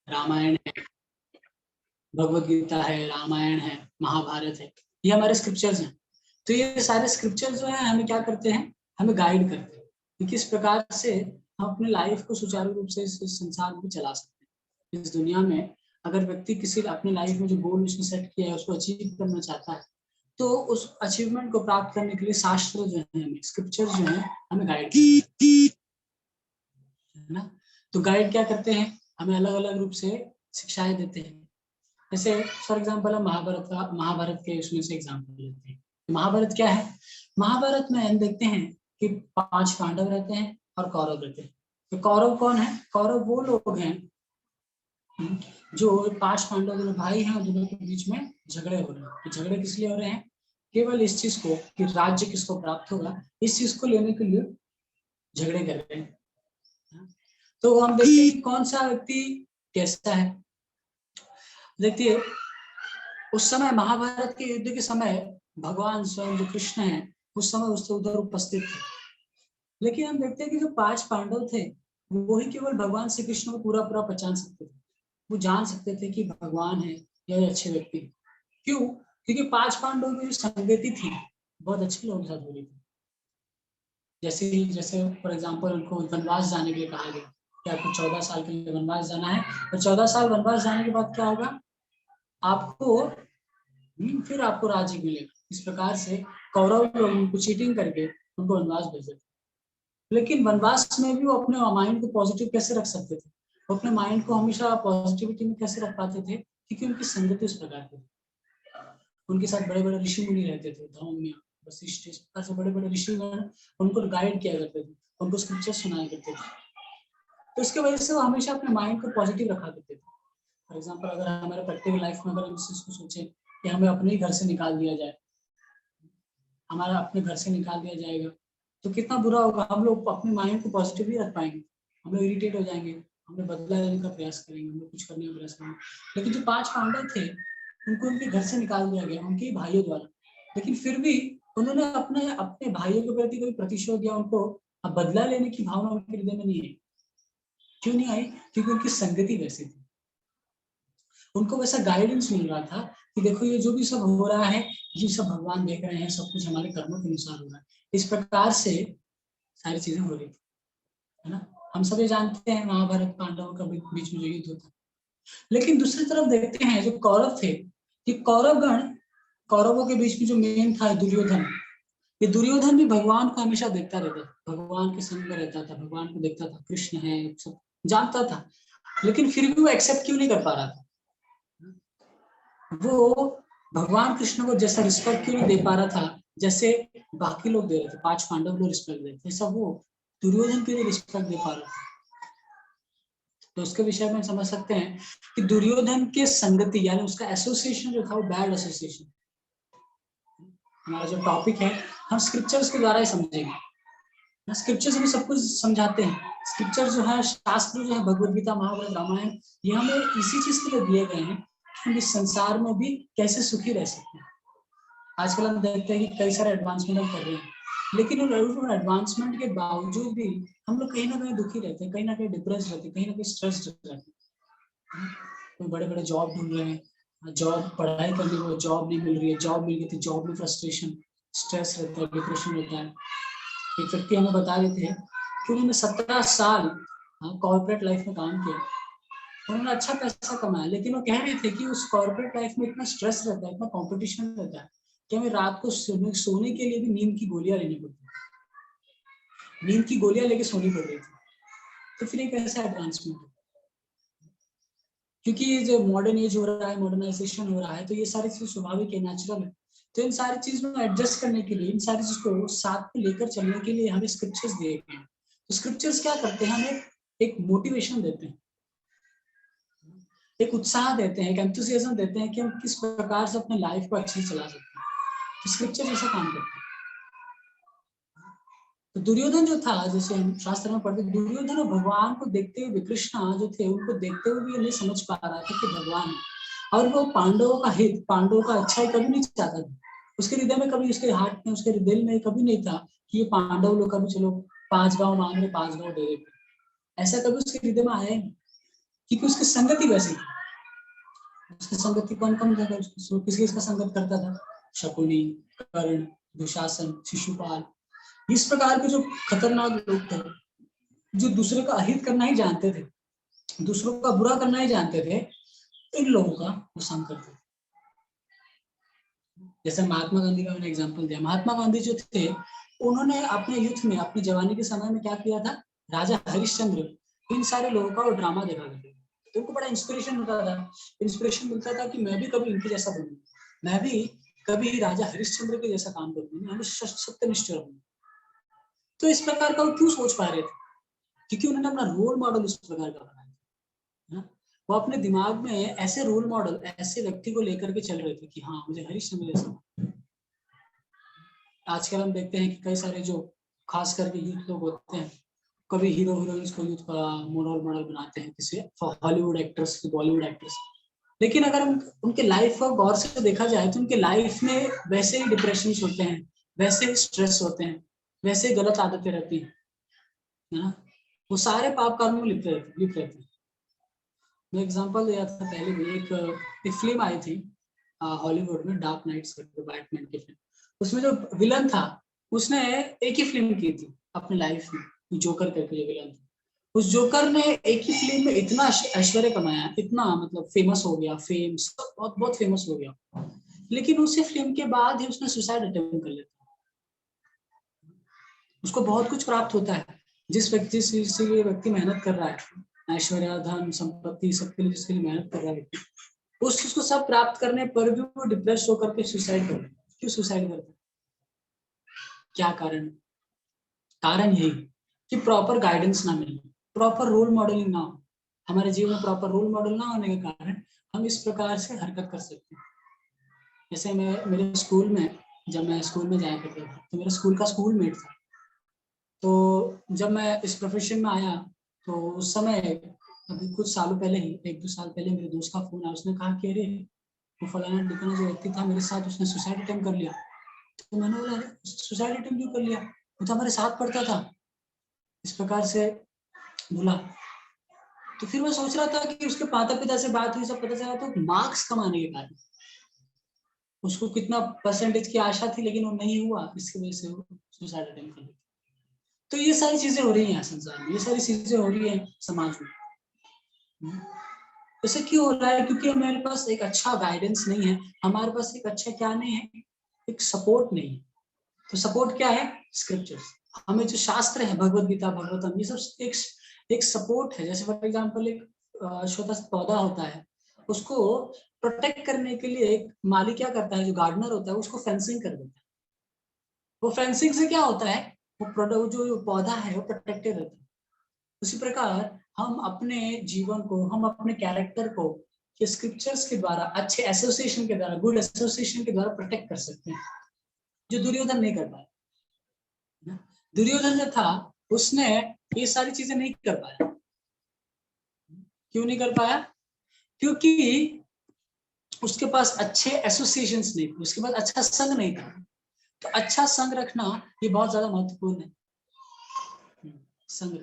रामायण है, भगवत गीता है, रामायण है, महाभारत है, ये हमारे स्क्रिप्चर्स हैं। तो ये सारे स्क्रिप्चर्स जो है हमें क्या करते हैं, हमें गाइड करते हैं कि किस प्रकार से हम अपने लाइफ को सुचारू रूप से इस संसार में चला सकते हैं। इस दुनिया में अगर व्यक्ति किसी अपने लाइफ में जो गोल उसने सेट किया है उसको अचीव करना चाहता है, तो उस अचीवमेंट को प्राप्त करने के लिए शास्त्र जो है, हमें स्क्रिप्चर्स जो है हमें गाइड करते हैं ना। तो गाइड क्या करते हैं, हमें अलग अलग रूप से शिक्षाएं देते हैं। जैसे फॉर एग्जाम्पल हम महाभारत के उसमें से एग्जाम्पल लेते हैं। महाभारत क्या है, महाभारत में हम देखते हैं कि 5 पांडव रहते हैं और कौरव रहते हैं। तो कौरव कौन है, कौरव वो लोग हैं जो 5 पांडव दोनों भाई हैं और दोनों के बीच में झगड़े हो रहे हैं। तो झगड़े किस लिए हो रहे हैं, केवल इस चीज को कि राज्य किसको प्राप्त होगा, इस चीज को लेने के लिए झगड़े कर रहे हैं। तो हम देखते हैं कौन सा व्यक्ति कैसा है। देखिए उस समय महाभारत के युद्ध के समय भगवान स्वयं जो कृष्ण है उस समय उससे उधर उपस्थित थे। लेकिन हम देखते हैं कि जो 5 पांडव थे वो ही केवल भगवान श्री कृष्ण को पूरा पूरा पहचान सकते थे। वो जान सकते थे कि भगवान है या अच्छे व्यक्ति। क्यों, क्योंकि 5 पांडवों की जो संगति थी बहुत अच्छे लोग साथ हो रही थी। जैसे फॉर एग्जाम्पल उनको वनवास जाने के लिए कहा गया कि आपको 14 साल के लिए वनवास जाना है, और 14 साल वनवास जाने के बाद क्या होगा, आपको फिर आपको राज्य मिलेगा। इस प्रकार से कौरव लोग उनको चीटिंग करके उनको वनवास भेज देते। लेकिन वनवास में भी वो अपने माइंड को पॉजिटिव कैसे रख सकते थे, वो अपने माइंड को हमेशा पॉजिटिविटी में कैसे रख पाते थे, क्योंकि उनकी संगति उस प्रकार की। उनके साथ बड़े बड़े ऋषि मुनि रहते थे, धौम्य, वशिष्ठ, इस प्रकार से बड़े बड़े ऋषि उनको गाइड किया करते थे, उनको स्क्रिप्चर सुनाया करते थे। तो इसकी वजह से वो हमेशा अपने माइंड को पॉजिटिव रखा करते थे। फॉर एग्जाम्पल अगर हमारे प्रैक्टिकल लाइफ में अगर हम इस चीज को सोचे कि हमें अपने ही घर से निकाल दिया जाए, हमारा अपने घर से निकाल दिया जाएगा, तो कितना बुरा होगा। हम लोग अपने माइंड को पॉजिटिव नहीं रख पाएंगे, हम लोग इरिटेट हो जाएंगे, हम लोग बदला लेने का प्रयास करेंगे, हम लोग कुछ करने का प्रयास करेंगे। लेकिन जो 5 पांडव थे उनको उनके घर से निकाल दिया गया, उनके भाइयों द्वारा, लेकिन फिर भी उन्होंने अपने अपने भाइयों के प्रति कोई प्रतिशोध या उनको बदला लेने की भावना उनके हृदय में नहीं आई। क्यों नहीं आई, क्योंकि उनकी संगति वैसी थी। उनको वैसा गाइडेंस मिल रहा था कि देखो ये जो भी सब हो रहा है ये सब भगवान देख रहे हैं, सब कुछ हमारे कर्मों के अनुसार हो रहा है। इस प्रकार से सारी चीजें हो रही थी, है ना। हम सभी जानते हैं महाभारत पांडवों का बीच में जो युद्ध होता। लेकिन दूसरी तरफ देखते हैं जो कौरव थे, कि कौरवगण, कौरवों के बीच में जो मेन था दुर्योधन, ये दुर्योधन भी भगवान को हमेशा देखता रहता था, भगवान के संग में रहता था, भगवान को देखता था, कृष्ण है सब जानता था, लेकिन फिर भी वो एक्सेप्ट क्यों नहीं कर पा रहा था। वो भगवान कृष्ण को जैसा रिस्पेक्ट क्यों नहीं दे पा रहा था जैसे बाकी लोग दे रहे थे, 5 पांडव लोग रिस्पेक्ट दे रहे थे, ऐसा वो दुर्योधन क्यों नहीं रिस्पेक्ट दे पा रहा था। तो उसके विषय में समझ सकते हैं कि दुर्योधन के संगति यानी उसका एसोसिएशन जो था वो बैड एसोसिएशन। हमारा जो टॉपिक है हम स्क्रिप्चर्स के द्वारा ही समझेंगे। स्क्रिप्चर्स में सब कुछ समझाते हैं। स्क्रिप्चर जो है, शास्त्र जो है, भगवत गीता, महाभारत, रामायण, ये हमें इसी चीज के लिए दिए गए हैं कि हम इस संसार में भी कैसे सुखी रह सकते हैं। आजकल हम देखते हैं कि कई सारे एडवांसमेंट हम कर रहे हैं, लेकिन उन एडवांसमेंट के बावजूद भी हम लोग कहीं ना कहीं दुखी रहते हैं, कहीं ना कहीं डिप्रेस रहते हैं, कहीं ना कहीं स्ट्रेस रहते हैं। कोई बड़े बड़े जॉब ढूंढ रहे हैं, जॉब पढ़ाई करने को जॉब नहीं मिल रही है, जॉब मिल गई थी जॉब में फ्रस्ट्रेशन, स्ट्रेस रहता है, डिप्रेशन रहता है। एक व्यक्ति हमें बता रहे थे कि उन्होंने 17 साल कॉर्पोरेट लाइफ में काम किया, उन्होंने अच्छा पैसा कमाया, लेकिन वो कह रहे थे कि उस कॉर्पोरेट लाइफ में इतना स्ट्रेस रहता है, इतना कंपटीशन रहता है कि हमें रात को सोने के लिए भी नींद की गोलियां लेनी पड़ती है, नींद की गोलियां लेके सोनी पड़ रही थी। तो फिर एक ऐसा एडवांसमेंट है, क्योंकि ये जो मॉडर्न एज हो रहा है, मॉडर्नाइजेशन हो रहा है, तो ये सारी चीज स्वाभाविक है, नेचुरल है। तो इन सारी चीज में एडजस्ट करने के लिए, इन सारी चीज को साथ में लेकर चलने के लिए हमें स्क्रिप्चर्स दिए गए हैं। तो स्क्रिप्चर्स क्या करते हैं, हमें एक मोटिवेशन देते हैं, एक उत्साह देते हैं, एक एंथुसियाज्म देते हैं कि हम किस प्रकार से अपने लाइफ को अच्छे से चला सकते हैं। तो स्क्रिप्चर ऐसा काम करते हैं। तो दुर्योधन जो था, जैसे हम शास्त्र में पढ़ते, दुर्योधन और भगवान को देखते हुए, कृष्ण जो थे उनको देखते हुए भी नहीं समझ पा रहा था कि भगवान है, और वो पांडवों का हित, पांडवों का अच्छाई कभी नहीं चाहता था। उसके हृदय में कभी, उसके हार्ट में, उसके दिल में कभी नहीं था कि ये पांडव लोग कभी चलो 5 गांव मांग रहे, 5 गांव दे देते, ऐसा कभी उसके हृदय में आया ही नहीं। क्योंकि उसकी संगति वैसी थी। उसकी संगति कौन कौन था? किस किसका संगत करता था? शकुनी, कर्ण, दुशासन, शिशुपाल, इस प्रकार के जो खतरनाक लोग थे, जो दूसरे का अहित करना ही जानते थे, दूसरों का बुरा करना ही जानते थे, इन लोगों का वो संग करते थे। जैसे महात्मा गांधी का मैंने एग्जांपल दिया। महात्मा गांधी जो थे, उन्होंने अपने युद्ध में, अपने जवानी के समय में क्या किया था? राजा हरिश्चंद्र, इन सारे लोगों का वो ड्रामा देखा करते थे, तो उनको बड़ा इंस्पिरेशन होता था, इंस्पिरेशन मिलता था कि मैं भी कभी इनके जैसा बनूं, मैं भी कभी राजा हरिश्चंद्र के जैसा काम करूं, मैं हमेशा सत्यनिष्ठ रहूं। तो इस प्रकार का वो क्यों सोच पा रहे थे? क्योंकि उन्होंने अपना रोल मॉडल उस प्रकार का बनाया है। वो अपने दिमाग में ऐसे रोल मॉडल, ऐसे व्यक्ति को लेकर के चल रहे थे कि हाँ, मुझे हरिश्चंद्र जैसा। आजकल हम देखते हैं कि कई सारे जो खास करके यूथ लोग होते हैं, कभी हीरो हीरोइंस को यूथ का रोल मॉडल बनाते हैं, किसी हॉलीवुड एक्ट्रेस, बॉलीवुड एक्ट्रेस। लेकिन अगर उनके लाइफ को गौर से देखा जाए तो उनके लाइफ में वैसे ही डिप्रेशन होते हैं, वैसे ही स्ट्रेस होते हैं, वैसे ही गलत आदतें रहती है ना। वो सारे पाप कर्म में लिप्त रहते हैं। मैं एग्जांपल दिया था पहले भी, एक फिल्म आई थी हॉलीवुड में, डार्क नाइट्स करके, बैटमैन की फिल्म। उसमें जो विलन था, उसने एक ही फिल्म की थी अपनी लाइफ में, जोकर करके जो विलन था। उस जोकर ने एक ही फिल्म में इतना ऐश्वर्य कमाया, इतना मतलब फेमस हो गया, फेम सब बहुत बहुत फेमस हो गया, लेकिन उसी फिल्म के बाद ही उसने सुसाइड अटेम्प्ट कर लिया। उसको बहुत कुछ प्राप्त होता है, जिस व्यक्ति से इसीलिए व्यक्ति मेहनत कर रहा है, ऐश्वर्य, धन, संपत्ति, सबके लिए जिसके लिए मेहनत कर रहा है, उस चीज को सब प्राप्त करने पर भी वो डिप्रेस होकर के सुसाइड कर। क्यों सुसाइड करता है? क्या कारण? कारण यही कि प्रॉपर गाइडेंस ना मिले, प्रॉपर रोल मॉडलिंग ना हो। हमारे जीवन में प्रॉपर रोल मॉडल ना होने के कारण हम इस प्रकार से हरकत कर सकते हैं। जैसे मैं मेरे स्कूल में, जब मैं स्कूल में जाया करता था, तो मेरा स्कूल का स्कूलमेट था। तो जब मैं इस प्रोफेशन में आया, तो उस समय अभी कुछ सालों पहले ही, 1-2 साल पहले, मेरे दोस्त का फोन आया। उसने कहा कि अरे, वो फलाना ढिकाना जो व्यक्ति था मेरे साथ, उसने सुसाइड अटेम्प्ट कर लिया। तो मैंने बोला, सुसाइड अटेम्प्ट क्यों कर लिया? वो तो हमारे साथ पढ़ता था। इस प्रकार से बोला। तो फिर मैं सोच रहा था कि उसके माता पिता से बात हुई, सब पता चला, तो मार्क्स कमाने के कारण उसको कितना परसेंटेज की आशा थी, लेकिन वो नहीं हुआ, इसकी वजह से वो सुसाइड अटेम्प्ट कर लिया। तो ये सारी चीजें हो रही हैं संसार में, ये सारी चीजें हो रही है समाज में। ऐसे क्यों हो रहा है? क्योंकि हमारे पास एक अच्छा गाइडेंस नहीं है, हमारे पास एक अच्छा क्या नहीं है, एक सपोर्ट नहीं है। तो सपोर्ट क्या है? स्क्रिप्चर्स। हमें जो शास्त्र है, भगवत गीता, भागवतम, ये सब एक सपोर्ट है। जैसे फॉर एग्जांपल एक छोटा सा पौधा होता है, उसको प्रोटेक्ट करने के लिए एक माली क्या करता है, जो गार्डनर होता है, उसको फेंसिंग कर देता है। वो फेंसिंग से क्या होता है? वो प्रोडक्ट, जो पौधा है, वो प्रोटेक्टेड रहता है। उसी प्रकार हम अपने जीवन को, हम अपने कैरेक्टर को स्क्रिप्चर्स के द्वारा, अच्छे एसोसिएशन के द्वारा, गुड एसोसिएशन के द्वारा प्रोटेक्ट कर सकते हैं, जो दुर्योधन नहीं कर पाया। दुर्योधन जो था, उसने ये सारी चीजें नहीं कर पाया। क्यों नहीं कर पाया? क्योंकि उसके पास अच्छे एसोसिएशंस नहीं थे, उसके पास अच्छा संग नहीं था। तो अच्छा संग रखना ये बहुत ज्यादा महत्वपूर्ण है। संग।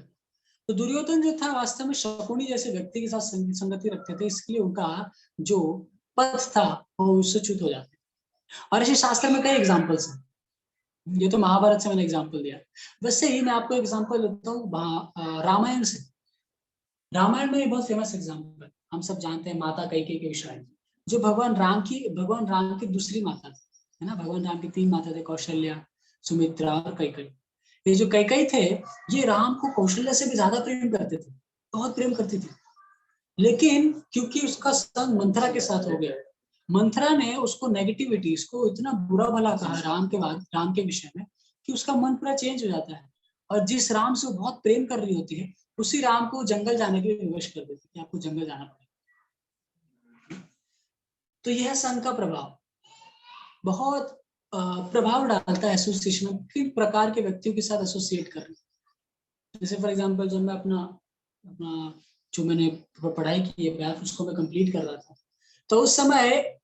तो दुर्योधन जो था, वास्तव में शकुनी जैसे व्यक्ति के साथ संगति रखते थे, इसलिए उनका जो पथ था वो उससे च्युत हो जाते। और ऐसे शास्त्र में कई एग्जाम्पल्स हैं। ये तो महाभारत से मैंने एग्जाम्पल दिया। वैसे ही मैं आपको एग्जाम्पल देता हूँ रामायण से। रामायण में बहुत फेमस एग्जाम्पल हम सब जानते हैं, माता कैकेयी के विषय, जो भगवान राम की दूसरी माता थी, है ना। भगवान राम की 3 माता थे, कौशल्या, सुमित्रा और कैकेयी। ये जो कैकेयी थे, ये राम को कौशल्या से भी ज्यादा प्रेम करते थे, बहुत प्रेम करती थी। लेकिन क्योंकि उसका संग मंथरा के साथ हो गया, मंथरा ने उसको नेगेटिविटी, इसको इतना बुरा भला कहा राम के बाद, राम के विषय में, कि उसका मन पूरा चेंज हो जाता है। और जिस राम से वो बहुत प्रेम कर रही होती है, उसी राम को जंगल जाने के लिए विवश कर देती है कि आपको जंगल जाना पड़ेगा। तो यह संघ का प्रभाव बहुत प्रभाव डालता है एसोसिएशन में, किन प्रकार के व्यक्तियों के साथ एसोसिएट कर रहे हैं। जैसे फॉर एग्जांपल, जब मैं अपना अपना जो मैंने पढ़ाई की है बैफ, उसको मैं कंप्लीट कर रहा था, तो उस समय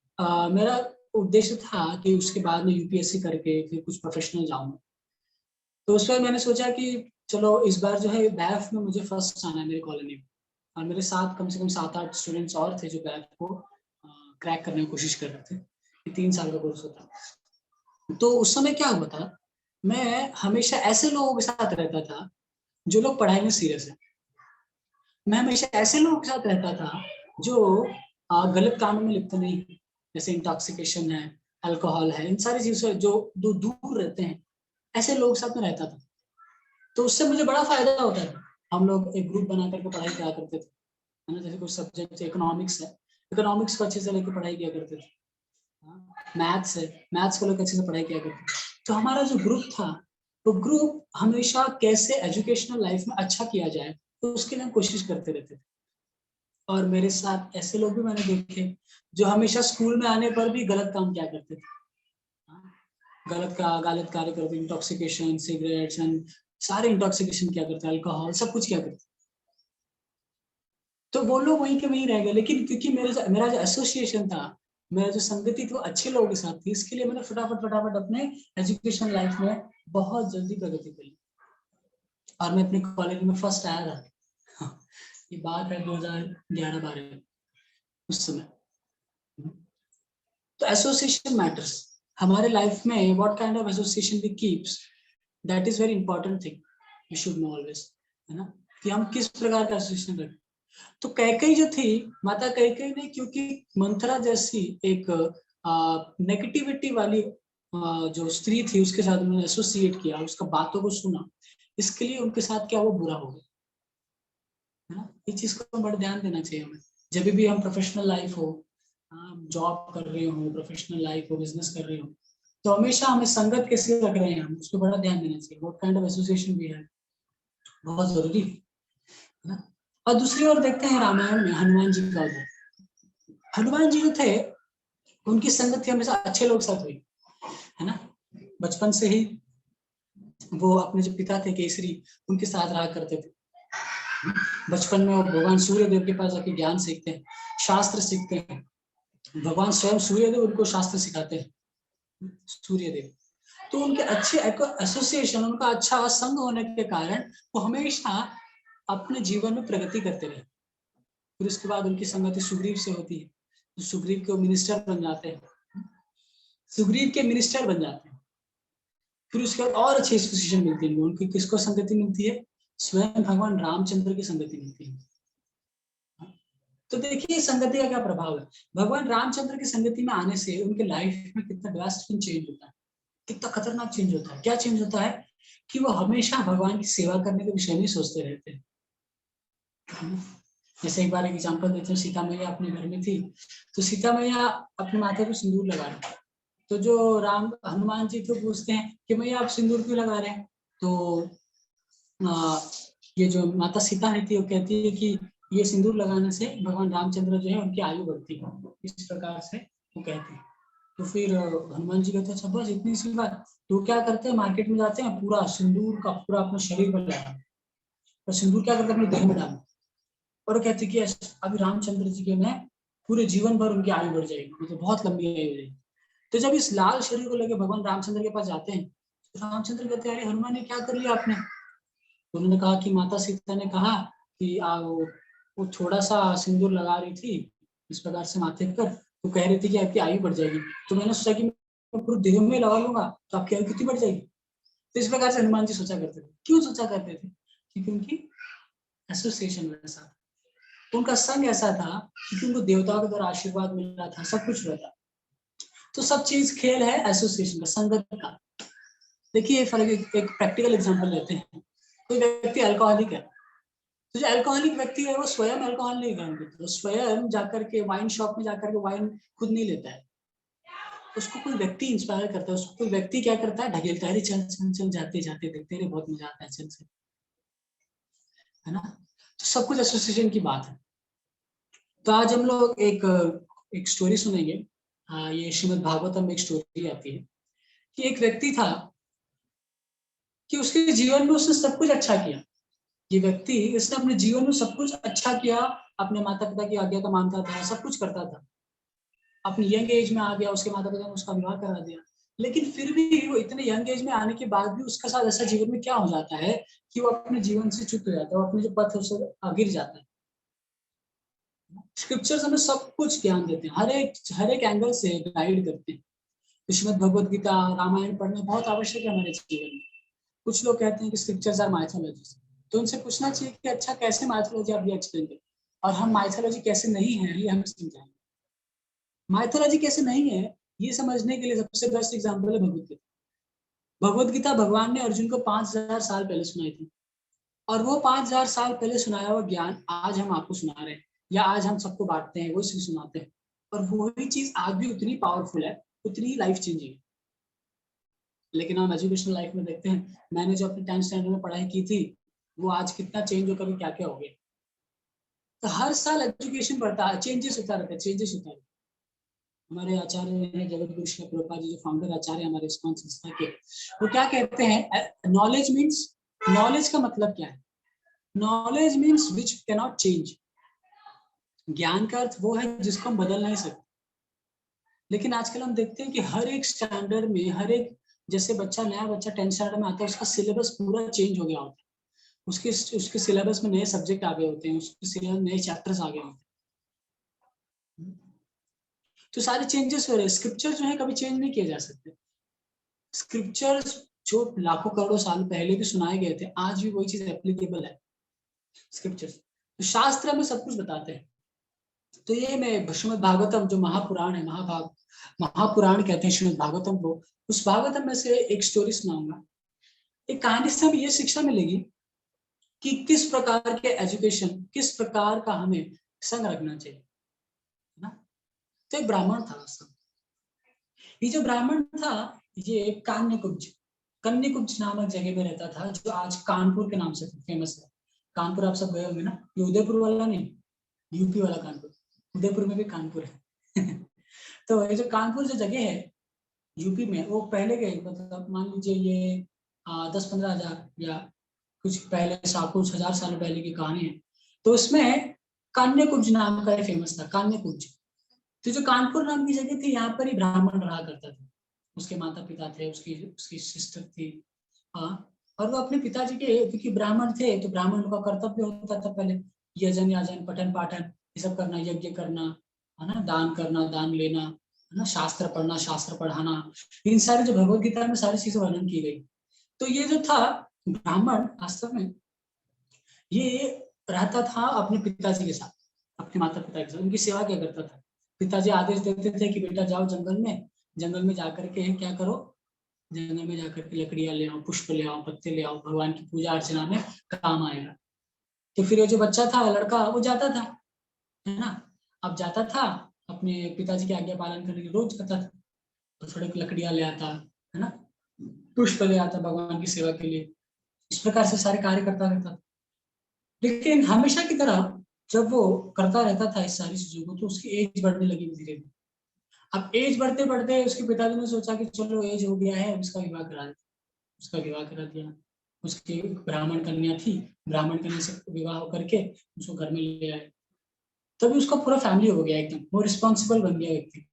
मेरा उद्देश्य था कि उसके बाद में यूपीएससी करके फिर कुछ प्रोफेशनल जाऊं। तो उस पर मैंने सोचा कि चलो इस बार जो है बैफ में मुझे फर्स्ट आना है मेरी कॉलोनी में। और मेरे साथ कम से कम 7-8 स्टूडेंट्स और थे जो बैच को क्रैक करने की कोशिश कर रहे थे। ये 3 साल का कोर्स होता है। तो उस समय क्या हुआ था, मैं हमेशा ऐसे लोगों के साथ रहता था जो लोग पढ़ाई में सीरियस है। मैं हमेशा ऐसे लोगों के साथ रहता था जो गलत कामों में लिप्त नहीं, जैसे इंटॉक्सिकेशन है, अल्कोहल है, इन सारी चीजों से जो दूर रहते हैं, ऐसे लोगों के साथ में रहता था। तो उससे मुझे बड़ा फायदा होता था। हम लोग एक ग्रुप बना करके पढ़ाई किया करते थे, है ना। जैसे कुछ सब्जेक्ट इकोनॉमिक्स है, इकोनॉमिक्स को अच्छे से लेकर पढ़ाई किया करते थे। मैथ्स है, मैथ्स को लेकर अच्छे से पढ़ाई किया करते थे। तो हमारा जो ग्रुप था, वो ग्रुप हमेशा कैसे एजुकेशनल लाइफ में अच्छा किया जाए, तो उसके लिए हम कोशिश करते रहते थे। और मेरे साथ ऐसे लोग भी मैंने देखे जो हमेशा स्कूल में आने पर भी गलत काम किया करते थे, गलत कार्य करते, इंटॉक्सिकेशन, सिगरेट्स एंड सारे इंटॉक्सिकेशन किया करते, अल्कोहल सब कुछ किया करते। तो वो लोग वहीं के वहीं रह गए, लेकिन क्योंकि मेरा जो एसोसिएशन था, मेरा जो संगति थी वो अच्छे लोगों के साथ थी, इसके लिए मैंने फटाफट अपने एजुकेशन लाइफ में बहुत जल्दी प्रगति करी और मैं अपने कॉलेज में फर्स्ट आया था। ये बात है 2011-12 उस समय। तो एसोसिएशन मैटर्स हमारे लाइफ में, what kind of association we keeps, that is very important thing, we should know always, है ना, कि हम किस प्रकार का एसोसिएशन रखें। तो कैकेयी जो थी, माता कैकेयी ने क्योंकि मंथरा जैसी एक नेगेटिविटी वाली जो स्त्री थी उसके साथ उन्होंने एसोसिएट किया, उसका बातों को सुना, इसके लिए उनके साथ क्या वो बुरा हो गया, है ना। इस चीज को बड़ा ध्यान देना चाहिए हमें। जब भी हम प्रोफेशनल लाइफ हो, जॉब कर रहे हो, प्रोफेशनल लाइफ हो, बिजनेस कर रहे हो, तो हमेशा हमें संगत कैसे रख रहे हैं हम, उसको बड़ा ध्यान देना चाहिए। व्हाट काइंड ऑफ एसोसिएशन भी है, बहुत जरूरी है ना। और दूसरी ओर देखते हैं रामायण में हनुमान जी का उदाहरण। हनुमान जी जो थे, उनकी संगत थी हमेशा अच्छे लोग साथ हुई, है ना। बचपन से ही वो अपने जो पिता थे केसरी, उनके साथ रहा करते थे। बचपन में वो भगवान सूर्य देव के पास जाके ज्ञान सीखते हैं, शास्त्र सीखते हैं। भगवान स्वयं सूर्य देव उनको शास्त्र सिखाते हैं, सूर्य देव। तो उनके अच्छे एसोसिएशन, उनका अच्छा संग होने के कारण वो हमेशा अपने जीवन में प्रगति करते रहे। फिर उसके बाद उनकी संगति सुग्रीव से होती है, तो सुग्रीव के मिनिस्टर बन जाते हैं, सुग्रीव के मिनिस्टर बन जाते हैं। फिर उसके बाद और अच्छी एसोसिएशन मिलती है उनकी, किसको संगति मिलती है, स्वयं भगवान रामचंद्र की संगति मिलती है। तो देखिए संगति का क्या प्रभाव है। भगवान रामचंद्र की संगति में आने से उनके लाइफ में कितना ड्रास्टिक चेंज होता है, कितना खतरनाक चेंज होता है। क्या चेंज होता है कि वो हमेशा भगवान की सेवा करने के विषय में सोचते रहते हैं। जैसे एक बार एक एग्जाम्पल देते हैं, सीता मैया अपने घर में थी, तो सीता मैया अपने माथे पर सिंदूर लगा रहे, तो जो हनुमान जी थे पूछते हैं कि मैया आप सिंदूर क्यों लगा रहे हैं। तो ये जो माता सीता थी वो कहती है कि ये सिंदूर लगाने से भगवान रामचंद्र जो है उनकी आयु बढ़ती है, इस प्रकार से वो कहते हैं। तो फिर हनुमान जी कहते हैं अच्छा बस इतनी सी बात। तो क्या करते हैं, मार्केट में जाते हैं, पूरा सिंदूर का पूरा अपने शरीर पर लगा, तो सिंदूर क्या करते हैं अपने देह में डालते, और कहते कि अभी रामचंद्र जी के में पूरे जीवन भर उनकी आयु बढ़ जाएगी, मतलब बहुत लंबी आयु हो जाएगी। तो जब इस लाल शरीर को लेकर भगवान रामचंद्र के पास जाते हैं, तो रामचंद्र कहते हैं अरे हनुमान ने क्या कर लिया आपने। तो उन्होंने कहा कि माता सीता ने कहा कि वो थोड़ा सा सिंदूर लगा रही थी इस प्रकार से माथे पर, तो कह रही थी कि आपकी आयु बढ़ जाएगी, तो मैंने सोचा कि मैं पूरे देह में लगा लूंगा तो आपकी आयु कितनी बढ़ जाएगी। तो इस प्रकार से हनुमान जी सोचा करते थे। क्यों सोचा करते थे, क्योंकि उनकी एसोसिएशन वैसा था, उनका संग ऐसा था, क्योंकि उनको देवताओं के द्वारा आशीर्वाद मिल रहा था, सब कुछ रहता। तो सब चीज खेल है एसोसिएशन का, संगत का। देखिए एक प्रैक्टिकल एग्जांपल लेते हैं। कोई व्यक्ति अल्कोहलिक है, तो जो अल्कोहलिक व्यक्ति है वो स्वयं अल्कोहल नहीं ग्रहण करता, वो स्वयं जाकर के वाइन शॉप में जाकर के वाइन खुद नहीं लेता है, उसको कोई व्यक्ति इंस्पायर करता है, उसको कोई व्यक्ति क्या करता है, ढकेलता है, चल चल चल जाते जाते देखते रहे, बहुत मजा आता है, चल चल, है ना। तो सब कुछ एसोसिएशन की बात है। तो आज हम लोग एक स्टोरी सुनेंगे। ये श्रीमद् भागवतम में एक स्टोरी आती है कि एक व्यक्ति था कि उसके जीवन में उसने सब कुछ अच्छा किया। ये व्यक्ति इसने अपने जीवन में सब कुछ अच्छा किया, अपने माता पिता की आज्ञा का मानता था, सब कुछ करता था, अपनी यंग एज में आ गया, उसके माता पिता ने उसका विवाह करा दिया। लेकिन फिर भी वो इतने यंग एज में आने के बाद भी उसके साथ ऐसा जीवन में क्या हो जाता है कि वो अपने जीवन से च्युत हो जाता है, वो अपने जो पथ है उससे गिर जाता है। स्क्रिप्चर्स हमें सब कुछ ज्ञान देते हैं, हर एक एंगल से गाइड करते हैं। श्रीमद् भगवद गीता, रामायण पढ़ना बहुत आवश्यक है हमारे जीवन में। कुछ लोग कहते हैं कि स्क्रिप्चर्स आर माइथोलॉजी, तो उनसे पूछना चाहिए कि अच्छा कैसे माइथोलॉजी आप ये एक्सप्लेन करें, और हम माइथोलॉजी कैसे नहीं है ये हम समझाएंगे। माइथोलॉजी कैसे नहीं है ये समझने के लिए सबसे बेस्ट एग्जाम्पल है भगवद गीता। भगवद गीता भगवान ने अर्जुन को 5000 साल पहले सुनाई थी, और वो 5000 साल पहले सुनाया हुआ ज्ञान आज हम आपको सुना रहे हैं, या आज हम सबको बांटते हैं, वो चीज सुनाते हैं, और वही चीज आज भी उतनी पावरफुल है, उतनी लाइफ चेंजिंग है। लेकिन हम एजुकेशनल लाइफ में देखते हैं, मैंने जो अपनी 10th स्टैंडर्ड में पढ़ाई की थी वो आज कितना चेंज होकर क्या क्या हो गया। तो हर साल एजुकेशन बढ़ता है, चेंजेस होता रहता है, चेंजेस होता रहता है। हमारे आचार्य हैं जगत गुरु श्री प्रभुपाद जी, जो फाउंडर आचार्य हमारे इस्कॉन संस्था के, वो क्या कहते हैं, नॉलेज मीन्स, नॉलेज का मतलब क्या है, knowledge means which cannot change. ज्ञान का अर्थ वो है जिसको हम बदल नहीं सकते। लेकिन आजकल हम देखते हैं कि हर एक स्टैंडर्ड में, हर एक, जैसे नया बच्चा 10th स्टैंडर्ड में आता है, उसका सिलेबस पूरा चेंज हो गया होता है, उसके सिलेबस में नए सब्जेक्ट आ गए होते हैं, उसके सिलेबस नए चैप्टर्स आ गए होते हैं। तो सारे चेंजेस हो रहे हैं। स्क्रिप्चर जो है कभी चेंज नहीं किए जा सकते। स्क्रिप्चर्स जो लाखों करोड़ों साल पहले भी सुनाए गए थे, आज भी वही चीज एप्लीकेबल है। स्क्रिप्चर्स तो शास्त्र में सब कुछ बताते हैं। तो ये मैं श्रीमद् भागवतम जो महापुराण है, महापुराण कहते हैं श्रीमद् भागवतम को, उस भागवतम में से एक स्टोरी सुनाऊंगा। एक कहानी से हमें ये शिक्षा मिलेगी कि किस प्रकार के एजुकेशन, किस प्रकार का हमें संग रखना चाहिए ना। तो एक ब्राह्मण था सब। ये जो ब्राह्मण था, ये कन्याकुब्ज नामक जगह में रहता था, जो आज कानपुर के नाम से फेमस है। कानपुर आप सब गए होंगे ना, ये उदयपुर वाला नहीं, यूपी वाला कानपुर। उदयपुर में भी कानपुर है तो ये जो कानपुर जो जगह है यूपी में, वो पहले के, मतलब मान लीजिए ये 10-15 हजार या कुछ पहले कुछ हजार साल पहले की कहानी है। तो उसमें कान्यकुब्ज नाम का फेमस था, कान्यकुब्ज। तो जो कानपुर नाम की जगह थी, यहाँ पर ही ब्राह्मण रहा करता था। उसके माता पिता थे, उसकी उसकी सिस्टर थी। हाँ, और वो अपने पिताजी के, क्योंकि ब्राह्मण थे तो ब्राह्मण का कर्तव्य होता था पहले यजन याजन पठन पाठन ये सब करना, यज्ञ करना, है ना, दान करना, दान लेना, है ना, शास्त्र पढ़ना, शास्त्र पढ़ाना, इन सारे जो भगवत गीता में सारी चीजें वर्णन की गई। तो ये जो था ब्राह्मण, वास्तव में ये रहता था अपने पिताजी के साथ, अपने माता पिता के साथ, उनकी सेवा क्या करता था। पिताजी आदेश देते थे कि बेटा जाओ जंगल में जाकर के क्या करो, जंगल में जाकर के लकड़ियां ले आओ, पुष्प ले आओ, पत्ते ले आओ, भगवान की पूजा अर्चना में काम आएगा। तो फिर ये जो बच्चा था, लड़का, वो जाता था, है ना। अब जाता था, अपने पिताजी की आज्ञा पालन करने के रोज करता था, तो थोड़े लकड़ियां ले आता, है ना, पुष्प ले आता भगवान की सेवा के लिए। इस प्रकार से सारे कार्य करता रहता था। लेकिन हमेशा की तरह जब वो करता रहता था इस सारी चीजों को, तो उसकी एज बढ़ने लगी धीरे धीरे। अब एज बढ़ते बढ़ते उसके पिताजी ने सोचा कि चलो एज हो गया है, उसका विवाह करा देते। उसका विवाह करा दिया। उसकी ब्राह्मण कन्या थी, ब्राह्मण कन्या से विवाह होकर के उसको घर में ले आए। तभी उसका पूरा फैमिली हो गया एकदम, वो रिस्पॉन्सिबल बन गया व्यक्ति।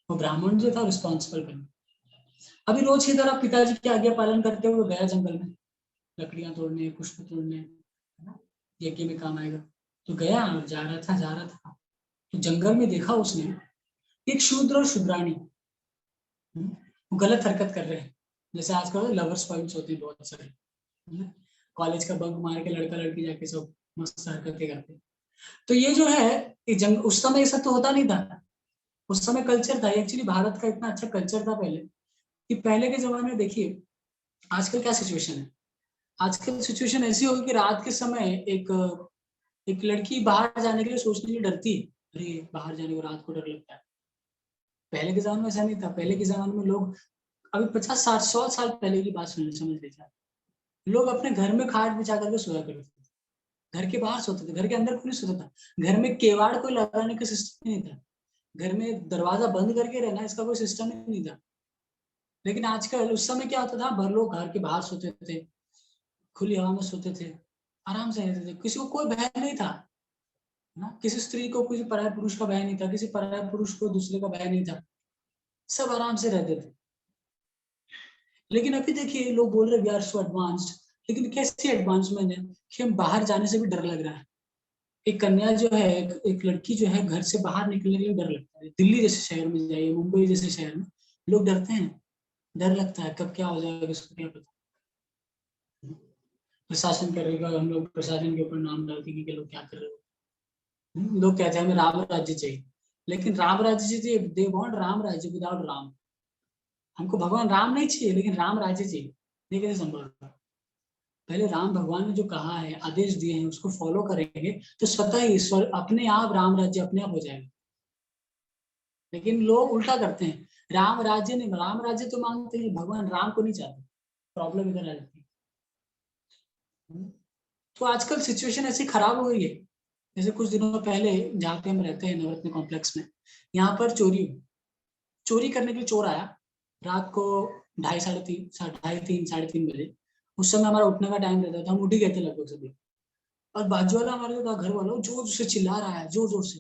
वो ब्राह्मण जो था रिस्पॉन्सिबल बन गया। अभी रोज की तरह पिताजी की आज्ञा पालन करते हुए गया जंगल में, लकड़ियां तोड़ने, पुष्प तोड़ने, है ना, यज्ञ में काम आएगा। तो गया और जा रहा था, तो जंगल में देखा उसने एक शूद्र और शूद्राणी वो गलत हरकत कर रहे हैं। जैसे आजकल लवर्स पॉइंट्स होते हैं बहुत सारे, कॉलेज का बंक मार के लड़का लड़की जाके सब मस्त हरकतें करते हैं। तो ये जो है, ये उस समय ऐसा तो होता नहीं था। उस समय कल्चर था एक्चुअली, भारत का इतना अच्छा कल्चर था पहले, कि पहले के जमाने में देखिए आजकल क्या सिचुएशन है। आजकल सिचुएशन ऐसी होगी कि रात के समय एक लड़की बाहर जाने के लिए सोचने के लिए डरती है, अरे बाहर जाने को रात को डर लगता है। पहले के जमाने में ऐसा नहीं था। पहले के जमाने में लोग, अभी 50-60-100 साल पहले की बात समझ लीजिए, लोग अपने घर में खाट बिछा करके सोया करते थे, घर के बाहर सोते थे, घर के अंदर कोई नहीं सोता था। घर में केवाड़ कोई लगाने का सिस्टम नहीं था, घर में दरवाजा बंद करके रहना इसका कोई सिस्टम ही नहीं था। लेकिन आजकल, उस समय क्या होता था, भर लोग घर के बाहर सोते थे, खुली हवा में सोते थे, आराम से रहते थे, किसी को कोई भय नहीं था ना। किसी स्त्री को किसी पराये पुरुष का भय नहीं था, किसी पराये पुरुष को दूसरे का भय नहीं था, सब आराम से रहते थे। लेकिन अभी देखिए लोग बोल रहे वी आर सो एडवांस्ड, लेकिन कैसी एडवांसमेंट है कि हम बाहर जाने से भी डर लग रहा है। एक कन्या जो है, एक लड़की जो है, घर से बाहर निकलने के लिए डर लगता है। दिल्ली जैसे शहर में जाइए, मुंबई जैसे शहर में लोग डरते हैं, डर लगता है कब क्या हो जाएगा, किसको क्या पता। प्रशासन करेगा, हम लोग प्रशासन के ऊपर नाम डालते हैं कि लोग क्या कर रहे हो। लोग कहते हैं हमें राम राज्य चाहिए, लेकिन राम राज्य चाहिए, दे वांट राम राज्य विदाउट राम। हमको भगवान राम नहीं चाहिए, लेकिन राम राज्य चाहिए। ये कैसे संभव है? पहले राम भगवान ने जो कहा है, आदेश दिए हैं, उसको फॉलो करेंगे तो स्वतः ही ईश्वर अपने आप राम राज्य अपने आप हो जाएगा। लेकिन लोग उल्टा करते हैं, राम राज्य नहीं, राम राज्य तो मांगते हैं, भगवान राम को नहीं चाहते। प्रॉब्लम इधर आ जाती है। तो आजकल सिचुएशन ऐसी खराब हो गई है। जैसे कुछ दिनों पहले, जहाँ पे हम रहते हैं नवरत्न कॉम्प्लेक्स में, यहाँ पर चोरी करने के लिए चोर आया रात को 2:30 3 उस समय हमारा उठने का टाइम रहता था, हम उठ ही गए थे लगभग सभी। और बाजू वाला हमारे जो था, घर वाला, जोर जोर से चिल्ला रहा है, जोर जोर से।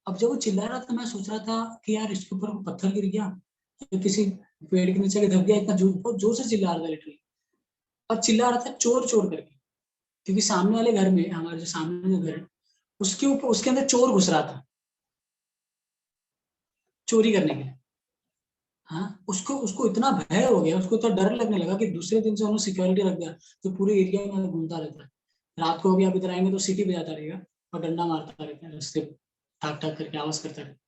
अब जब वो चिल्ला रहा था, मैं सोच रहा था कि यार इसके ऊपर पत्थर गिर गया, तो किसी पेड़ के नीचे दब गया, इतना जोर, बहुत जोर से चिल्ला रहा था लिटरली। और चिल्ला रहा था चोर चोर करके, क्योंकि सामने वाले घर में, हमारे जो सामने जो घर है, उसके ऊपर, उसके अंदर चोर घुस रहा था चोरी करने के लिए। हाँ, उसको उसको इतना भय हो गया, उसको इतना डर लगने लगा कि दूसरे दिन से उन्होंने सिक्योरिटी रख दिया, तो पूरे एरिया में घूमता रहता है। रात को भी आप इधर आएंगे तो सीटी बजाता रहेगा और डंडा मारता रहता है रास्ते पे, ठाक ठाक करके आवाज करता रहता है।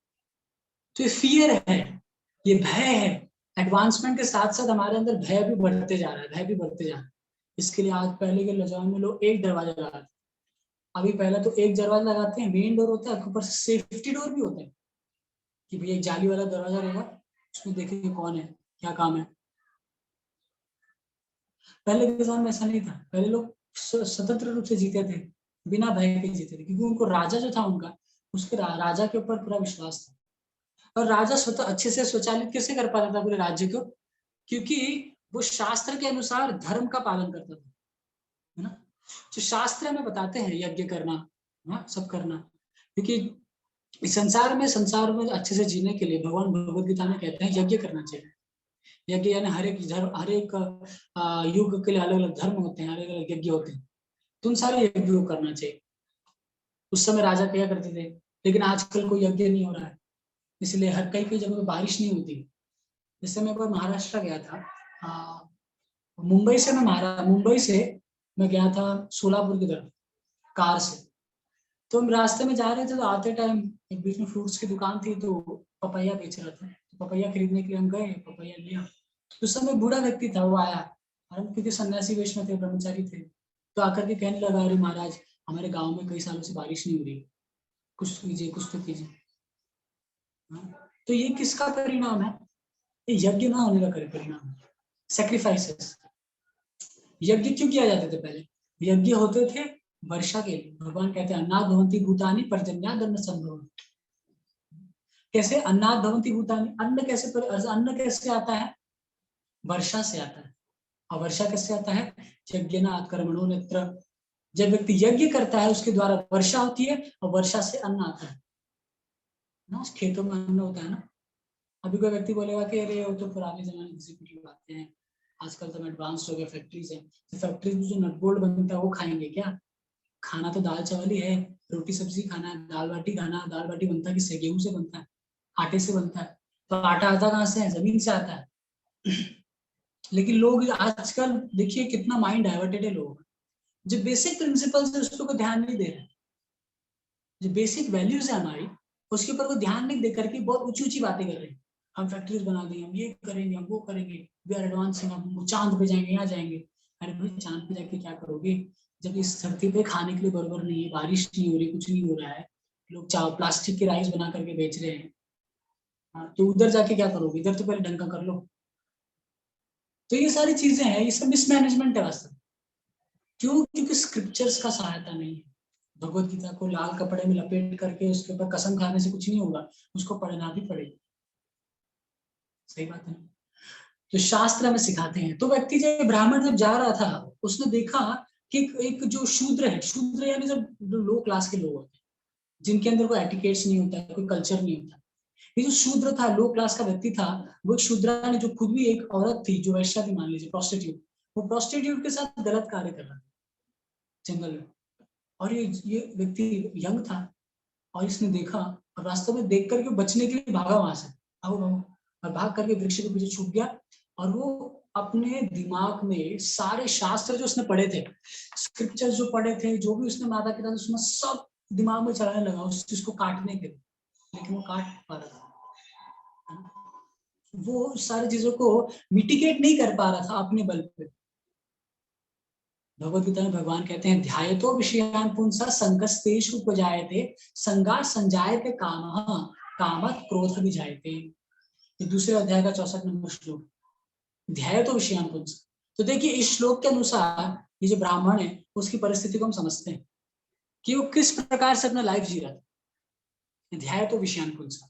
तो ये फियर है, ये भय है। एडवांसमेंट के साथ साथ हमारे अंदर भय भी बढ़ते जा रहा है, भय भी बढ़ते जा रहा है। इसके लिए आज, पहले के जमाने में लोग एक दरवाजा लगाते हैं, अभी पहले तो एक दरवाजा लगाते हैं, मेन डोर होता है, ऊपर से सेफ्टी डोर भी होता है कि भैया एक जाली वाला दरवाजा रहेगा, उसमें देखेंगे कौन है, क्या काम है। पहले के जमाने में ऐसा नहीं था, पहले लोग स्वतंत्र रूप से जीते थे, बिना भय के जीते थे, क्योंकि उनको राजा जो था उनका, उसके राजा के ऊपर पूरा विश्वास था। और राजा स्वतः अच्छे से स्वचालित कैसे कर पाता था पूरे राज्य को? क्योंकि वो शास्त्र के अनुसार धर्म का पालन करता था, है ना। जो शास्त्र हमें बताते हैं यज्ञ करना, हाँ, सब करना, क्योंकि इस संसार में अच्छे से जीने के लिए भगवान भगवद गीता में कहते हैं यज्ञ करना चाहिए। यज्ञ यानी हर एक धर्म, हर एक युग के लिए अलग अलग धर्म होते हैं, अलग अलग यज्ञ होते हैं, तो उन सारे यज्ञ को करना चाहिए। उस समय राजा किया करते थे, लेकिन आजकल कोई यज्ञ नहीं हो रहा है, इसलिए हर कई कई जगह पे बारिश नहीं होती। जैसे मैं कोई महाराष्ट्र गया था, मुंबई से मैं गया था सोलापुर की तरफ कार से। तो हम रास्ते में जा रहे थे, तो आते टाइम एक बीच में फ्रूट्स की दुकान थी, तो पपैया बेच रहा था, तो पपैया खरीदने के लिए हम गए, पपैया लिया। तो उस समय बूढ़ा व्यक्ति था, वो आया, और हम क्योंकि सन्यासी वेश में थे, ब्रह्मचारी थे, तो आकर के कहने लगा, अरे महाराज, हमारे गाँव में कई सालों से बारिश नहीं हो रही, कुछ कीजिए, कुछ तो कीजिए। तो ये किसका परिणाम है? ये यज्ञ ना होने का परिणाम है, सेक्रीफाइसेस। यज्ञ क्यों किया जाते थे पहले? यज्ञ होते थे वर्षा के लिए। भगवान कहते हैं अन्नाद भवन्ति भूतानि पर्जन्याद अन्न संभव। कैसे अन्नाद भवन्ति भूतानि? अन्न कैसे आता है? वर्षा से आता है। और वर्षा कैसे आता है? यज्ञनात् कर्मणो नेत्र। जब व्यक्ति यज्ञ करता है, उसके द्वारा वर्षा होती है, और वर्षा से अन्न आता है ना, खेतों में अन्न होता है ना। अभी कोई व्यक्ति बोलेगा कि अरे वो तो पुराने जमाने की बातें हैं, आजकल तो एडवांस हो गया, फैक्ट्रीज है, तो फैक्ट्रीज में जो नट बोल्ट बनता है वो खाएंगे क्या? खाना तो दाल चावल ही है, रोटी सब्जी खाना है, दाल बाटी खाना है। दाल बाटी बनता किससे? गेहूं से बनता है, आटे से बनता है। तो आटा आता कहाँ से है? जमीन से आता है। लेकिन लोग आजकल देखिए कितना माइंड डाइवर्टेड है लोगों का। जो बेसिक प्रिंसिपल्स है उस पर कोई ध्यान नहीं दे रहा है। जो बेसिक वैल्यूज है हमारी, उसके ऊपर कोई ध्यान नहीं देकर के बहुत ऊंची ऊंची बातें कर रहे हैं। हम फैक्ट्रीज बना देंगे, हम ये करेंगे, हम वो करेंगे, वी आर एडवांसिंग, हम चांद पे जाएंगे, यहाँ जाएंगे। अरे भाई, चांद पे जाके क्या करोगे जब इस धरती पे खाने के लिए बराबर नहीं है, बारिश नहीं हो रही, कुछ नहीं हो रहा है, लोग चाव प्लास्टिक के राइस बना करके बेच रहे हैं। हाँ, तो उधर जाके क्या करोगे? इधर तो पहले ढंग का कर लो। तो ये सारी चीजें हैं, ये सब मिसमैनेजमेंट है वास्तव में। क्यों? क्योंकि स्क्रिप्चर्स का सहायता नहीं है। भगवत गीता को लाल कपड़े में लपेट करके उसके ऊपर कसम खाने से कुछ नहीं होगा, उसको पढ़ना भी पड़ेगा। सही बात है। तो शास्त्र हमें सिखाते हैं। तो व्यक्ति जब ब्राह्मण जब जा रहा था, उसने देखा कि एक जो शूद्र है, शूद्र यानी जब लो क्लास के लोग होते हैं, जिनके अंदर कोई एटिकेट्स नहीं होता है, कोई कल्चर नहीं होता। ये जो शूद्र था, लो क्लास का व्यक्ति था, वो एक शूद्रानी जो खुद भी एक औरत थी, जो वैश्या थी, मान लीजिए प्रोस्टिट्यूट, वो प्रोस्टिट्यूट के साथ गलत कार्य कर रहा था जंगल में। और ये व्यक्ति यंग था और इसने देखा और वास्तव में देख करके बचने के लिए भागा वहां से, भागो भागो, और भाग करके वृक्ष के पीछे छुप गया। और वो अपने दिमाग में सारे शास्त्र जो उसने पढ़े थे, स्क्रिप्चर्स जो पढ़े थे, जो भी उसने माता पिता ने उसमें सब दिमाग में चलाने लगा उस चीज को काटने के लिए, लेकिन वो काट पा रहा था, वो सारी चीजों को मिटिगेट नहीं कर पा रहा था अपने बल पे। भगवद गीता में भगवान कहते हैं, ध्यायतो विषयान पुंसा संकस्तेषु उपजायते संगा संजायते कामः कामत क्रोध विजायते। ये दूसरे अध्याय का 64 नंबर श्लोक, ध्यायतो विषयान पुंसा। तो देखिए इस श्लोक के अनुसार ये जो ब्राह्मण है उसकी परिस्थिति को हम समझते हैं कि वो किस प्रकार से अपना लाइफ जी रहा था। ध्यायतो विषयान पुंसा,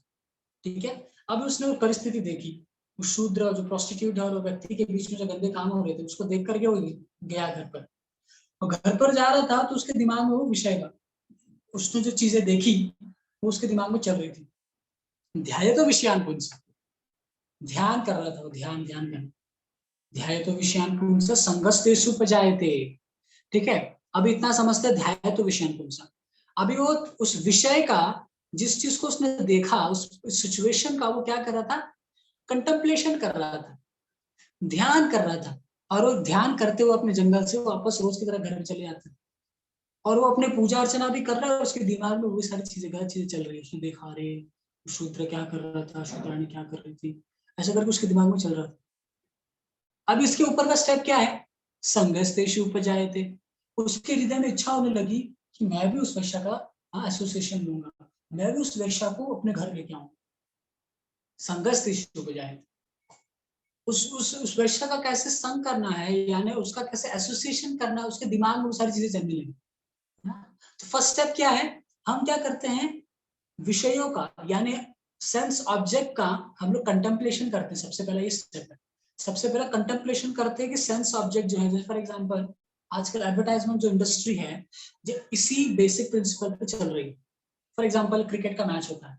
ठीक है। अब उसने वो परिस्थिति देखी, वो शूद्र जो प्रोस्टिट्यूट है और व्यक्ति के बीच में जो गंदे काम हो रहे थे उसको देख करके वो गया घर पर, और घर पर जा रहा था तो उसके दिमाग में वो विषय का, उसने जो चीजें देखी वो उसके दिमाग में चल रही थी। ध्याय तो विषयान पुंस, ध्यान कर रहा था वो, ध्यान ध्यान करना। ध्याय तो विषयान पुंस संगस्तेषु उपजायते, ठीक है। अभी इतना समझते, ध्याय तो विषयान पुंस। अभी वो उस विषय का, जिस चीज को उसने देखा, उस सिचुएशन का वो क्या कर रहा था, कंटेम्पलेशन कर रहा था, ध्यान कर रहा था। और वो ध्यान करते हुए अपने जंगल से वापस रोज की तरह घर में चले जाते, और वो अपने पूजा अर्चना भी कर रहा है, उसके दिमाग में वही सारी चीजें, गलत चीजें चल रही है। उसने देखा, रे शूद्र क्या कर रहा था, शूद्राणी क्या कर रही थी, ऐसा करके उसके दिमाग में चल रहा था। अब इसके ऊपर का स्टेप क्या है, संगस्तेषु उपजायते, उसके हृदय में इच्छा होने लगी कि मैं भी उस वैश्या का एसोसिएशन लूंगा, मैं भी उस वैश्या को अपने घर लेके आऊंगा। संगस्तेषु उपजायते, उस वैश्या का कैसे संग करना है, यानी उसका कैसे एसोसिएशन करना है, उसके दिमाग में वो सारी चीजें चलने लगी। तो फर्स्ट स्टेप क्या है, हम क्या करते हैं, विषयों का यानी सेंस ऑब्जेक्ट का हम लोग कंटेम्पलेशन करते हैं। सबसे पहला ये स्टेप है, सबसे पहला कंटेम्पलेशन करते हैं कि सेंस ऑब्जेक्ट जो है, जैसे फॉर एग्जांपल आजकल एडवर्टाइजमेंट जो इंडस्ट्री है जो इसी बेसिक प्रिंसिपल पे चल रही है। फॉर एग्जांपल क्रिकेट का मैच होता है,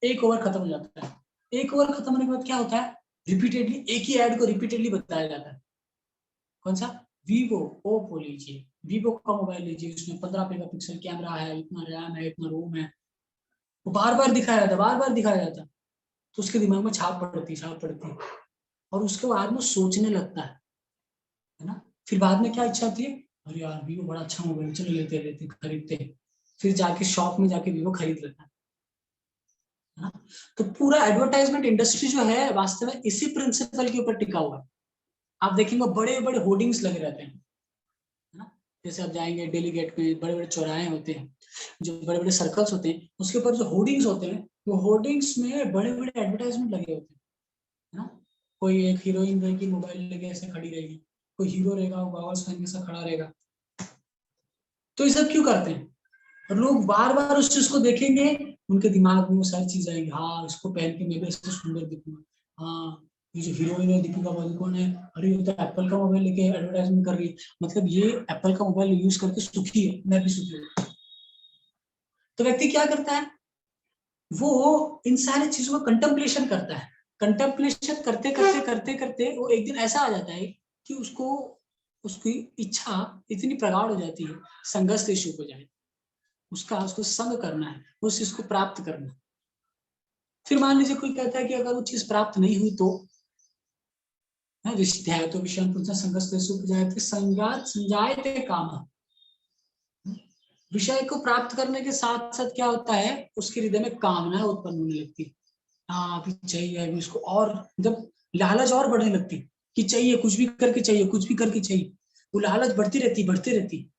एक ओवर खत्म हो जाता है, एक ओवर खत्म होने के बाद क्या होता है, रिपीटेडली एक ही एड को रिपीटेडली बताया जाता है। कौन सा, वीवो ओप्पो लीजिए, वीवो का मोबाइल लीजिए, उसमें 15 मेगापिक्सल कैमरा है, इतना रैम है, इतना रोम है, वो बार बार दिखाया जाता, बार बार दिखाया जाता। तो उसके दिमाग में छाप पड़ती, छाप पड़ती, और उसके बाद में सोचने लगता है ना। फिर बाद में क्या इच्छा होती है, अरे यार वीवो बड़ा अच्छा मोबाइल, चलो लेते लेते खरीदते, फिर जाके शॉप में जाके वीवो खरीद लेता है ना। तो पूरा एडवर्टाइजमेंट इंडस्ट्री जो है वास्तव में इसी प्रिंसिपल के ऊपर टिका हुआ है। आप देखेंगे बड़े बड़े होर्डिंग्स लगे रहते हैं ना, जैसे आप जाएंगे दिल्ली गेट में, बड़े बड़े चौराहे होते हैं, जो बड़े बड़े सर्कल्स होते हैं, उसके ऊपर जो होर्डिंग्स होते हैं, वो होर्डिंग्स में बड़े बड़े एडवर्टाइजमेंट लगे होते हैं ना। कोई एक हीरोइन रहेगी, मोबाइल लेके ऐसे खड़ी रहेगी, कोई हीरो रहेगा, वो गॉगल्स पहन के ऐसा खड़ा रहेगा। तो ये सब क्यों करते हैं, और लोग बार बार उस चीज को देखेंगे, उनके दिमाग में वो सारी चीज आएगी, हाँ इसको पहन के मैं भी ऐसे सुंदर दिखूंगा, हाँ ये जो हीरोइन है दीपिका पादुकोण है, अरे ये तो एप्पल का मोबाइल लेके एडवर्टाइजमेंट कर रही है, मतलब ये एप्पल का मोबाइल यूज करके सुखी है, मैं भी सुखी हूँ। तो व्यक्ति क्या करता है, वो इन सारी चीजों का कंटेम्पलेशन करता है। कंटेम्पलेशन करते करते करते करते वो एक दिन ऐसा आ जाता है कि उसको, उसकी इच्छा इतनी प्रगाढ़ हो जाती है, संघर्ष इशू हो जाए, उसका उसको संग करना है, उस चीज को प्राप्त करना है। फिर मान लीजिए कोई कहता है कि अगर वो चीज प्राप्त नहीं हुई तो, ध्याय तो विषय संजायते काम, विषय को प्राप्त करने के साथ साथ क्या होता है, उसके हृदय में कामना उत्पन्न होने लगती है। हाँ अभी चाहिए, अभी उसको, और जब लालच और बढ़ने लगती कि चाहिए, कुछ भी करके चाहिए, कुछ भी करके चाहिए, वो लालच बढ़ती रहती है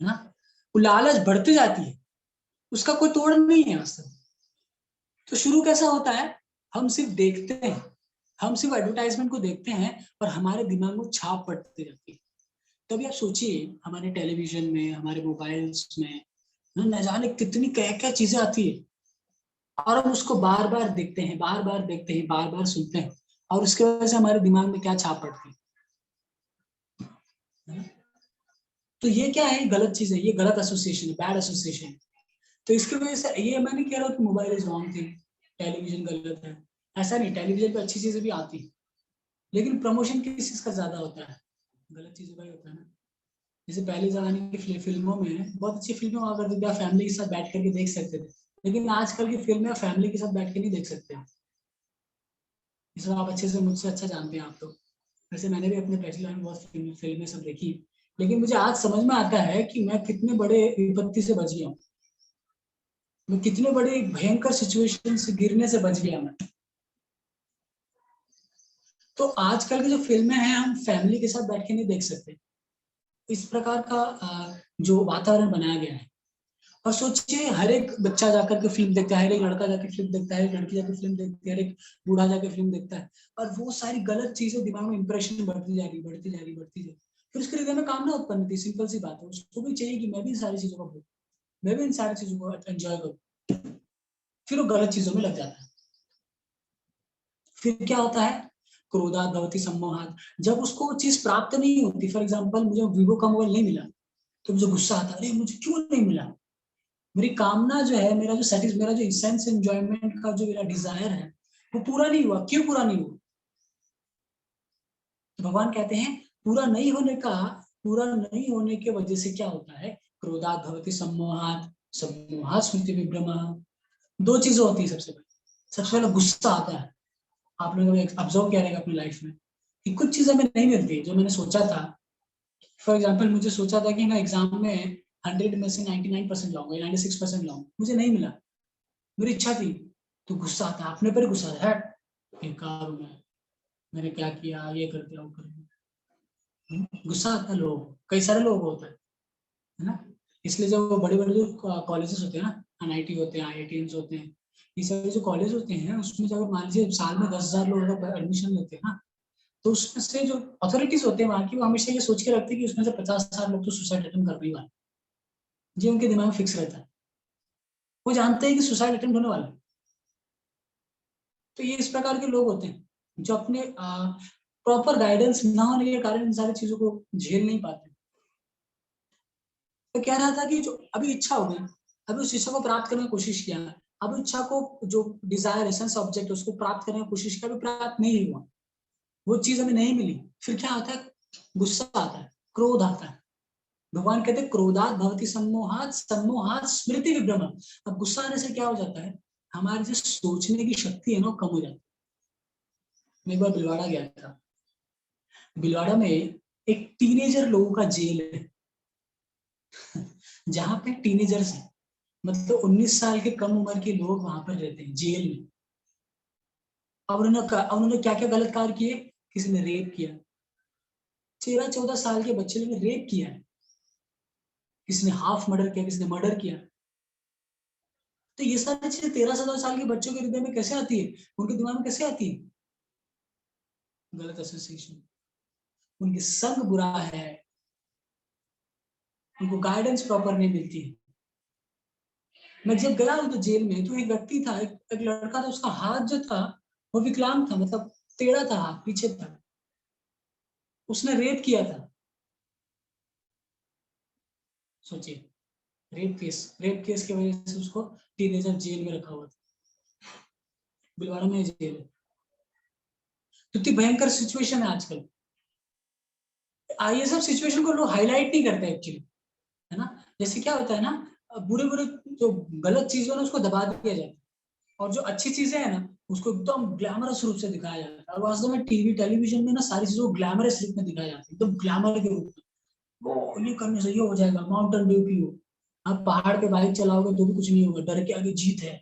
ना, वो लालच बढ़ती जाती है, उसका कोई तोड़ नहीं है वास्तव। तो शुरू कैसा होता है, हम सिर्फ देखते हैं, हम सिर्फ एडवर्टाइजमेंट को देखते हैं और हमारे दिमाग में छाप पड़ती रहती है। तभी आप सोचिए हमारे टेलीविजन में, हमारे मोबाइल्स में न जाने कितनी क्या क्या चीजें आती है, और हम उसको बार बार देखते हैं, बार बार देखते हैं, बार बार सुनते हैं, और उसके वजह से हमारे दिमाग में क्या छाप पड़ती है। तो ये क्या है, गलत चीज है, ये गलत एसोसिएशन है, बैड एसोसिएशन है। तो इसकी वजह से ये मैं नहीं कह रहा हूँ कि mobile is wrong thing, television गलत है, ऐसा नहीं, टेलीविजन पे अच्छी चीजें भी आती है, लेकिन प्रमोशन किस चीज का ज्यादा होता है, गलत चीजों का ही होता है ना। जैसे पहले जमाने की फिल्मों में बहुत अच्छी फिल्में हुआ करती थी, आप फैमिली के साथ बैठ करके देख सकते थे, लेकिन आजकल की फिल्में फैमिली के साथ बैठ के नहीं देख सकते। इसमें आप अच्छे से मुझसे अच्छा जानते हैं आप तो। वैसे मैंने भी अपने बैचलर में बहुत फिल्में सब देखी, लेकिन मुझे आज समझ में आता है कि मैं कितने बड़े विपत्ति से बच गया हूँ, मैं कितने बड़े भयंकर सिचुएशन से गिरने से बच गया मैं। तो आजकल की जो फिल्में हैं हम फैमिली के साथ बैठ के नहीं देख सकते, इस प्रकार का जो वातावरण बनाया गया है। और सोचिए हर एक बच्चा जाकर के फिल्म देखता है, हर एक लड़का जाकर फिल्म देखता है, हर एक लड़की जाकर फिल्म देखती है, हर एक बूढ़ा जाकर फिल्म देखता है, और वो सारी गलत चीजें दिमाग में इंप्रेशन बढ़ती जा रही बढ़ती जा रही बढ़ती जा रही। फिर उसके हृदय में कामना उत्पन्न होती है, सिंपल सी बात है, उसको भी चाहिए कि मैं भी इन सारी चीजों को भूलूं, मैं भी इन सारी चीजों को एंजॉय करूं। फिर वो गलत चीजों में लग जाता है। फिर क्या होता है, क्रोधात भवति सम्मोहात। जब उसको वो चीज प्राप्त नहीं होती, फॉर एग्जाम्पल मुझे वीवो का मोबाइल नहीं मिला, तो मुझे गुस्सा आता है, अरे मुझे क्यों नहीं मिला। मेरी कामना जो है, मेरा जो सेंस एंजॉयमेंट का जो मेरा डिजायर है, वो पूरा नहीं हुआ। क्यों पूरा नहीं हुआ? तो भगवान कहते हैं पूरा नहीं होने के वजह से क्या होता है, क्रोधात भवति सम्मोहात, सम्मोहात स्मृति विभ्रम। दो चीजें होती है सबसे पहले। सबसे पहले गुस्सा आता है। आप लोगों ने ऑब्जर्व किया रहेगा अपनी लाइफ में कि कुछ चीजें हमें नहीं मिलती जो मैंने सोचा था। फॉर एग्जाम्पल मुझे सोचा था कि मैं एग्जाम में 100 में से 99% लाऊंगा, 96% लाऊंगा, मुझे नहीं मिला। मेरी इच्छा थी, तो गुस्सा आता है, अपने पर गुस्सा आता है, बेकार हूं मैंने क्या किया, ये कर दिया वो कर दिया। गुस्सा आता है लोगों को, कई सारे लोगों को होता है ना। इसलिए जब वो बड़े बड़े जो कॉलेजेस होते हैं ना, एनआईटी होते हैं, आईआईटी होते हैं, ये सारे जो कॉलेज होते हैं उसमें जब मान लीजिए साल में 10,000 लोगों का एडमिशन लेते हैं ना, तो उसमें से जो अथॉरिटीज होते हैं वहां की, वो हमेशा ये सोच के रखते हैं कि उसमें से 50,000 लोग तो सुसाइड अटेम्प्ट करने वाले, जो उनके दिमाग में फिक्स रहता है। वो जानते हैं कि सुसाइड अटेम्प्ट होने वाला है। तो ये इस प्रकार के लोग होते हैं जो अपने प्रॉपर गाइडेंस ना होने के कारण इन सारी चीजों को झेल नहीं पाते। तो कह रहा था कि जो अभी इच्छा हो गई, अभी उस इच्छा को प्राप्त करने की कोशिश किया, अब इच्छा को जो डिजायर एसेंस ऑब्जेक्ट उसको प्राप्त करने की कोशिश किया, अभी प्राप्त नहीं हुआ, वो चीज हमें नहीं मिली। फिर क्या आता है, गुस्सा आता है, क्रोध आता है। भगवान कहते हैं क्रोधात भवति सम्मोहात, सम्मोहात स्मृति विभ्रम। अब गुस्सा आने से क्या हो जाता है, हमारी जो सोचने की शक्ति है ना कम हो जाती है। मैं एक बार भिलवाड़ा गया था, भिलवाड़ा में एक टीनेजर लोगों का जेल है, जहां पे टीनेजर्स है, मतलब 19 साल के कम उम्र के लोग वहां पर रहते हैं जेल में। अब उन्होंने क्या क्या गलत कार्य किए, किसी ने रेप किया, 13-14 साल के बच्चे ने रेप किया है, किसी ने हाफ मर्डर किया, किसी ने मर्डर किया। तो ये सारी चीजें 13-14 साल के बच्चों के हृदय में कैसे आती है, उनके दिमाग में कैसे आती है, गलत एसोसिएशन। उनकी संग बुरा है, उनको गाइडेंस प्रॉपर नहीं मिलती है। मैं जब गया हूं तो जेल में, तो एक व्यक्ति था, एक लड़का था, उसका हाथ जो था वो विकलांग था, मतलब टेढ़ा था, हाथ पीछे था, उसने रेप किया था। सोचिए, रेप केस की वजह से उसको टीनेजर जेल में रखा हुआ था, भिलवाड़ा में जेल है। तो इतनी भयंकर सिचुएशन है आजकल। ये सब सिचुएशन को लोग हाईलाइट नहीं करते एक्चुअली, है ना। जैसे क्या होता है ना, बुरे बुरे जो गलत चीजें ना उसको दबा दिया जाता है, और जो अच्छी चीजें है ना उसको एकदम ग्लैमरस रूप से दिखाया जाता है। और वास्तव में टीवी टेलीविजन में ना सारी चीजों को ग्लैमरस रूप में दिखाया जाता है, एकदम ग्लैमर के रूप में। वो ये करने से ये हो जाएगा, माउंटेन ड्यू पियो, आप पहाड़ पे बाइक चलाओगे तो भी कुछ नहीं होगा, डर के आगे जीत है।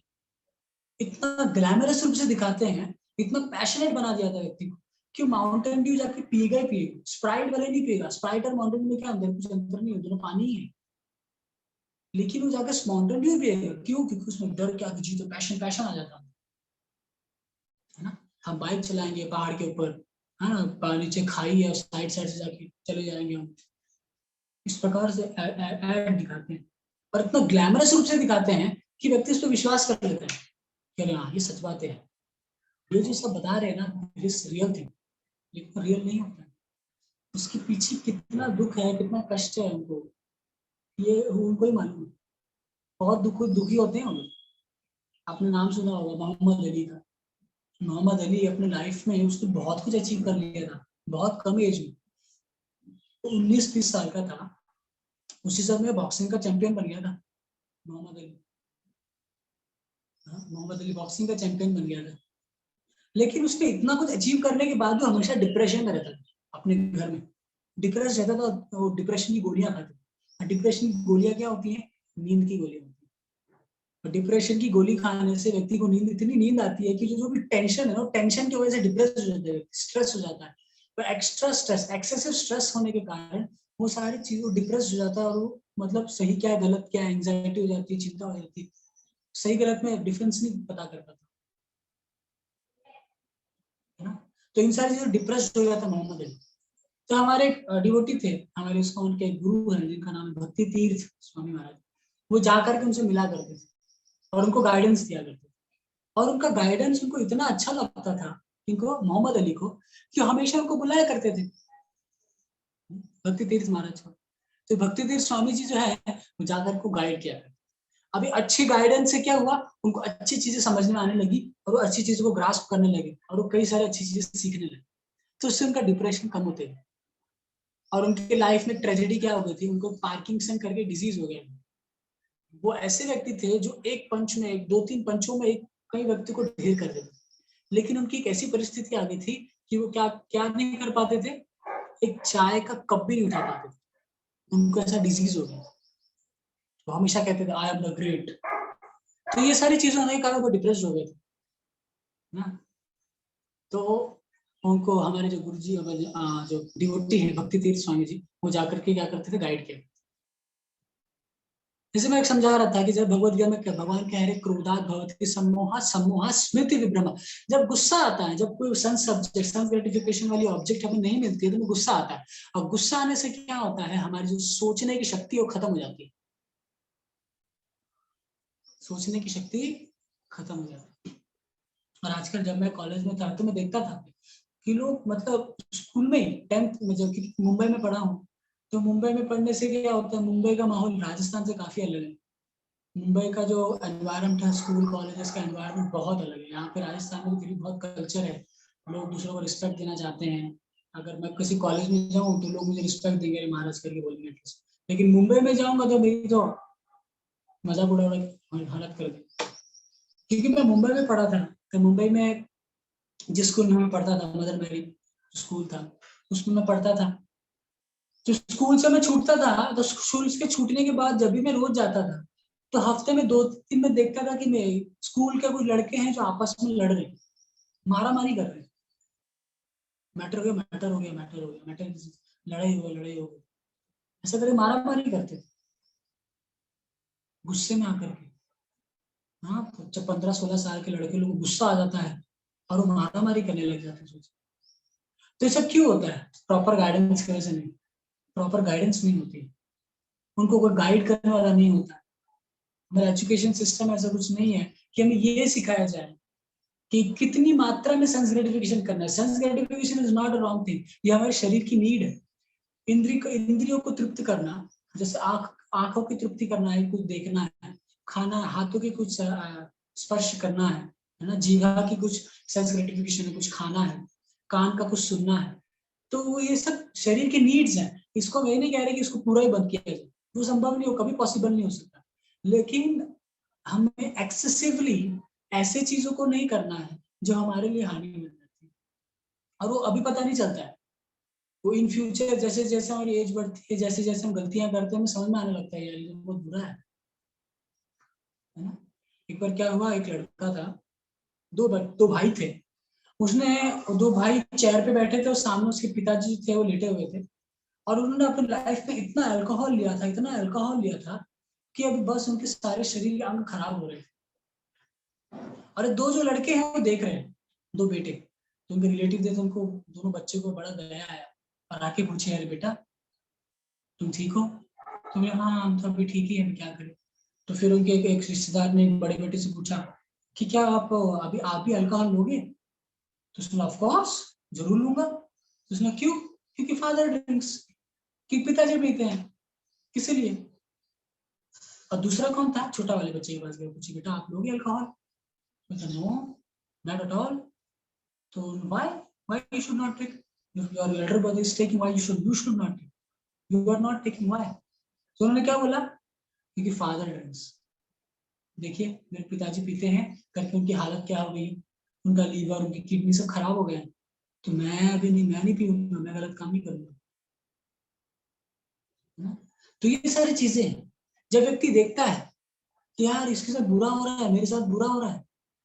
इतना ग्लैमरस रूप से दिखाते हैं, इतना पैशनेट बना दिया था व्यक्ति को कि माउंटेन ड्यू जाके पिएगा ही पिएगा। स्प्राइट वाले नहीं पिएगा, स्प्राइट और माउंटेन में क्या अंदर, कुछ अंतर नहीं है, दोनों पानी ही है। लेकिन वो जाकर माउंटेन ड्यू पिएगा, क्यों? क्योंकि उसमें डर के आगे जीत, पैशन पैशन आ जाता है ना। हम बाइक चलाएंगे पहाड़ के ऊपर, है ना, नीचे खाई है, साइड साइड से जाके चले जाएंगे हम। इस प्रकार से ऐड दिखाते हैं, और इतना ग्लैमरस रूप से दिखाते हैं कि व्यक्ति उस पर विश्वास कर लेता है कि अरे हाँ ये सच बात है, ये जो सब बता रहे हैं ना दिस रियल थिंग, लेकिन रियल नहीं होता है। उसके पीछे कितना दुख है, कितना कष्ट है उनको, ये उनको ही मालूम है। बहुत दुखी होते हैं उन। आपने नाम सुना होगा मोहम्मद अली का। मोहम्मद अली अपने लाइफ में उसने बहुत कुछ अचीव कर लिया था, बहुत कम एज में, 19-20 साल का था, उसी समय बॉक्सिंग का चैंपियन बन गया था मोहम्मद अली। मोहम्मद अली बॉक्सिंग का चैंपियन बन गया था, लेकिन उसने इतना कुछ अचीव करने के बाद भी हमेशा डिप्रेशन में रहता था, अपने घर में डिप्रेस रहता था। वो डिप्रेशन की गोलियां खाता था। डिप्रेशन की गोलियां क्या होती हैं? नींद की गोलियां होती है। डिप्रेशन की गोली खाने से व्यक्ति को इतनी नींद आती है कि जो भी टेंशन है ना, टेंशन की वजह से डिप्रेस हो जाता है, स्ट्रेस हो जाता है। तो एक्स्ट्रा स्ट्रेस, एक्सेसिव स्ट्रेस होने के कारण वो सारी चीजों डिप्रेस हो जाता है, और वो मतलब सही क्या है गलत क्या है, एंजाइटी हो जाती है, चिंता हो जाती है, सही गलत में डिफरेंस नहीं पता कर पाता है ना। तो इन सारी चीजों डिप्रेस हो जाता है मोहम्मद अली। तो हमारे डिवोटी थे, हमारे उसका उनके गुरु हैं जिनका नाम है भक्ति तीर्थ स्वामी महाराज। वो जाकर के उनसे मिला करते थे और उनको गाइडेंस दिया करते थे, और उनका गाइडेंस उनको इतना अच्छा लगता था इनको, मोहम्मद अली को, कि हमेशा उनको बुलाया करते थे भक्ति तीर्थ महाराज को। तो भक्ति तीर्थ स्वामी जी जो है वो जाकर को गाइड किया करते। अभी अच्छी गाइडेंस से क्या हुआ, उनको अच्छी चीजें समझ में आने लगी, और वो अच्छी चीजों को ग्रास्प करने लगे, और वो कई सारी अच्छी चीजें सीखने लगे। तो उससे उनका डिप्रेशन कम होते गया। और उनके लाइफ में ट्रेजेडी क्या हो गई थी, उनको पार्किंसन करके डिजीज हो गया। वो ऐसे व्यक्ति थे जो एक पंच में, एक 2-3 पंचों में एक कई व्यक्ति को ढेर कर देते, लेकिन उनकी एक ऐसी परिस्थिति आ गई थी कि वो क्या क्या नहीं कर पाते थे, एक चाय का कप भी नहीं उठा पाते थे। उनको ऐसा डिजीज हो गया। वो हमेशा कहते थे आई एम द ग्रेट। तो ये सारी चीजें होने के कारण वो डिप्रेस हो गए थे ना। तो उनको हमारे जो गुरु जी, जो डिवोटी है भक्ति तीर्थ स्वामी जी, वो जाकर के क्या करते थे, गाइड किया। जैसे मैं एक समझा रहा था कि जब भगवत गीता में भगवान कह रहे क्रोधात भवति सम्मोहा सम्मोहा स्मृति विभ्रम, जब गुस्सा आता है, जब कोई सेंस सब्जेक्ट, सेंस ग्रेटिफिकेशन वाली ऑब्जेक्ट हमें नहीं मिलती है, तो गुस्सा आता है। और गुस्सा आने से क्या होता है, हमारी जो सोचने की शक्ति वो खत्म हो जाती है। सोचने की शक्ति खत्म हो जाती है। और आजकल जब मैं कॉलेज में था तो मैं देखता था कि लोग मतलब स्कूल में ही 10th में, जब मुंबई में पढ़ा हूँ, तो मुंबई में पढ़ने से क्या होता है, मुंबई का माहौल राजस्थान से काफी अलग है। मुंबई का जो एनवायरनमेंट है, स्कूल कॉलेजेस का एनवायरनमेंट बहुत अलग है। यहाँ पे राजस्थान में भी बहुत कल्चर है, लोग दूसरों को रिस्पेक्ट देना चाहते हैं। अगर मैं किसी कॉलेज में जाऊँ तो लोग मुझे रिस्पेक्ट देंगे, महाराज करके बोलेंगे एटलीस्ट। लेकिन मुंबई में जाऊंगा तो मेरी तो मजाक उड़ा हालत कर दी। क्योंकि मैं मुंबई में पढ़ा था, तो मुंबई में जिस स्कूल में मैं पढ़ता था, मदर मेरी स्कूल था, उसमें मैं पढ़ता था। तो स्कूल से मैं छूटता था, तो स्कूल के छूटने के बाद जब भी मैं रोज जाता था, तो हफ्ते में 2-3 में देखता था कि मैं स्कूल के कुछ लड़के हैं जो आपस में लड़ रहे, मारा मारी कर रहे, मैटर हो गया, मैटर हो गया, मैटर हो गया, मैटर, लड़ाई हो गई, लड़ाई हो गई, ऐसा करके मारा मारी करते थे गुस्से में आकर के। हाँ, जब 15-16 साल के लड़के लोग गुस्सा आ जाता है और वो मारा मारी करने लग जाते हैं। तो ये सब क्यों होता है? प्रॉपर गाइडेंस की वजह से नहीं, प्रॉपर गाइडेंस नहीं होती, उनको कोई गाइड करने वाला नहीं होता। हमारा एजुकेशन सिस्टम ऐसा कुछ नहीं है कि हमें ये सिखाया जाए कि कितनी मात्रा में सेंस ग्रेटिफिकेशन करना है। Sense gratification is not a wrong thing, ये हमारे शरीर की नीड है। इंद्रियों को तृप्त करना, जैसे आंखों की तृप्ति करना है, कुछ देखना है, खाना, हाथों की कुछ स्पर्श करना है ना, जीवा की कुछ सेंस ग्रेटिफिकेशन है, कुछ खाना है, कान का कुछ सुनना है। तो ये सब शरीर की नीड्स हैं। इसको मैं नहीं कह रही कि इसको पूरा ही बंद किया जाए, वो संभव नहीं हो, कभी पॉसिबल नहीं हो सकता। लेकिन हमें एक्सेसिवली ऐसे चीजों को नहीं करना है जो हमारे लिए हानि में जाती है, और वो अभी पता नहीं चलता है। वो इन फ्यूचर जैसे जैसे हमारी एज बढ़ती है, जैसे जैसे हम गलतियां करते हैं, हमें समझ में आने लगता है यार ये तो बहुत बुरा है ना। एक बार क्या हुआ, एक लड़का था, दो भाई थे। उसने, दो भाई चेयर पे बैठे थे और सामने उसके पिताजी थे, वो लेटे हुए थे। और उन्होंने अपनी लाइफ में इतना अल्कोहल लिया था, इतना अल्कोहल लिया था कि अभी बस उनके सारे शरीर के अंग खराब हो रहे थे। और दो जो लड़के हैं वो देख रहे हैं, दो बेटे, तो उनके रिलेटिव थे, तो उनको दोनों बच्चे को बड़ा दया आया और आके पूछे, अरे बेटा तुम ठीक हो? तो मैं, हाँ हम तो अभी ठीक ही है, क्या करें। तो फिर उनके एक रिश्तेदार ने बड़े बेटे से पूछा कि क्या आप भी अल्कोहल लोगे? तो उसने ऑफ कोर्स, जरूर लूंगा। तो उसने, क्यों? क्योंकि फादर ड्रिंक्स, कि पिताजी पीते हैं, किसी लिए। और दूसरा कौन था, छोटा वाले बच्चे के पास गया, पूछे बेटा आप लोगे alcohol? No, not at all. तो why you should not take, your elder brother is taking, why you should not take, you are not taking, why? तो उन्होंने क्या बोला, क्योंकि फादर ड्रिंक्स, देखिए मेरे पिताजी पीते हैं करके उनकी हालत क्या हो गई, उनका लीवर, उनकी किडनी सब खराब हो गया, तो मैं नहीं पीऊंगा, मैं गलत काम नहीं करूंगा। तो ये सारी चीजें जब व्यक्ति देखता है कि यार इसके साथ बुरा हो रहा है, मेरे साथ बुरा हो रहा है,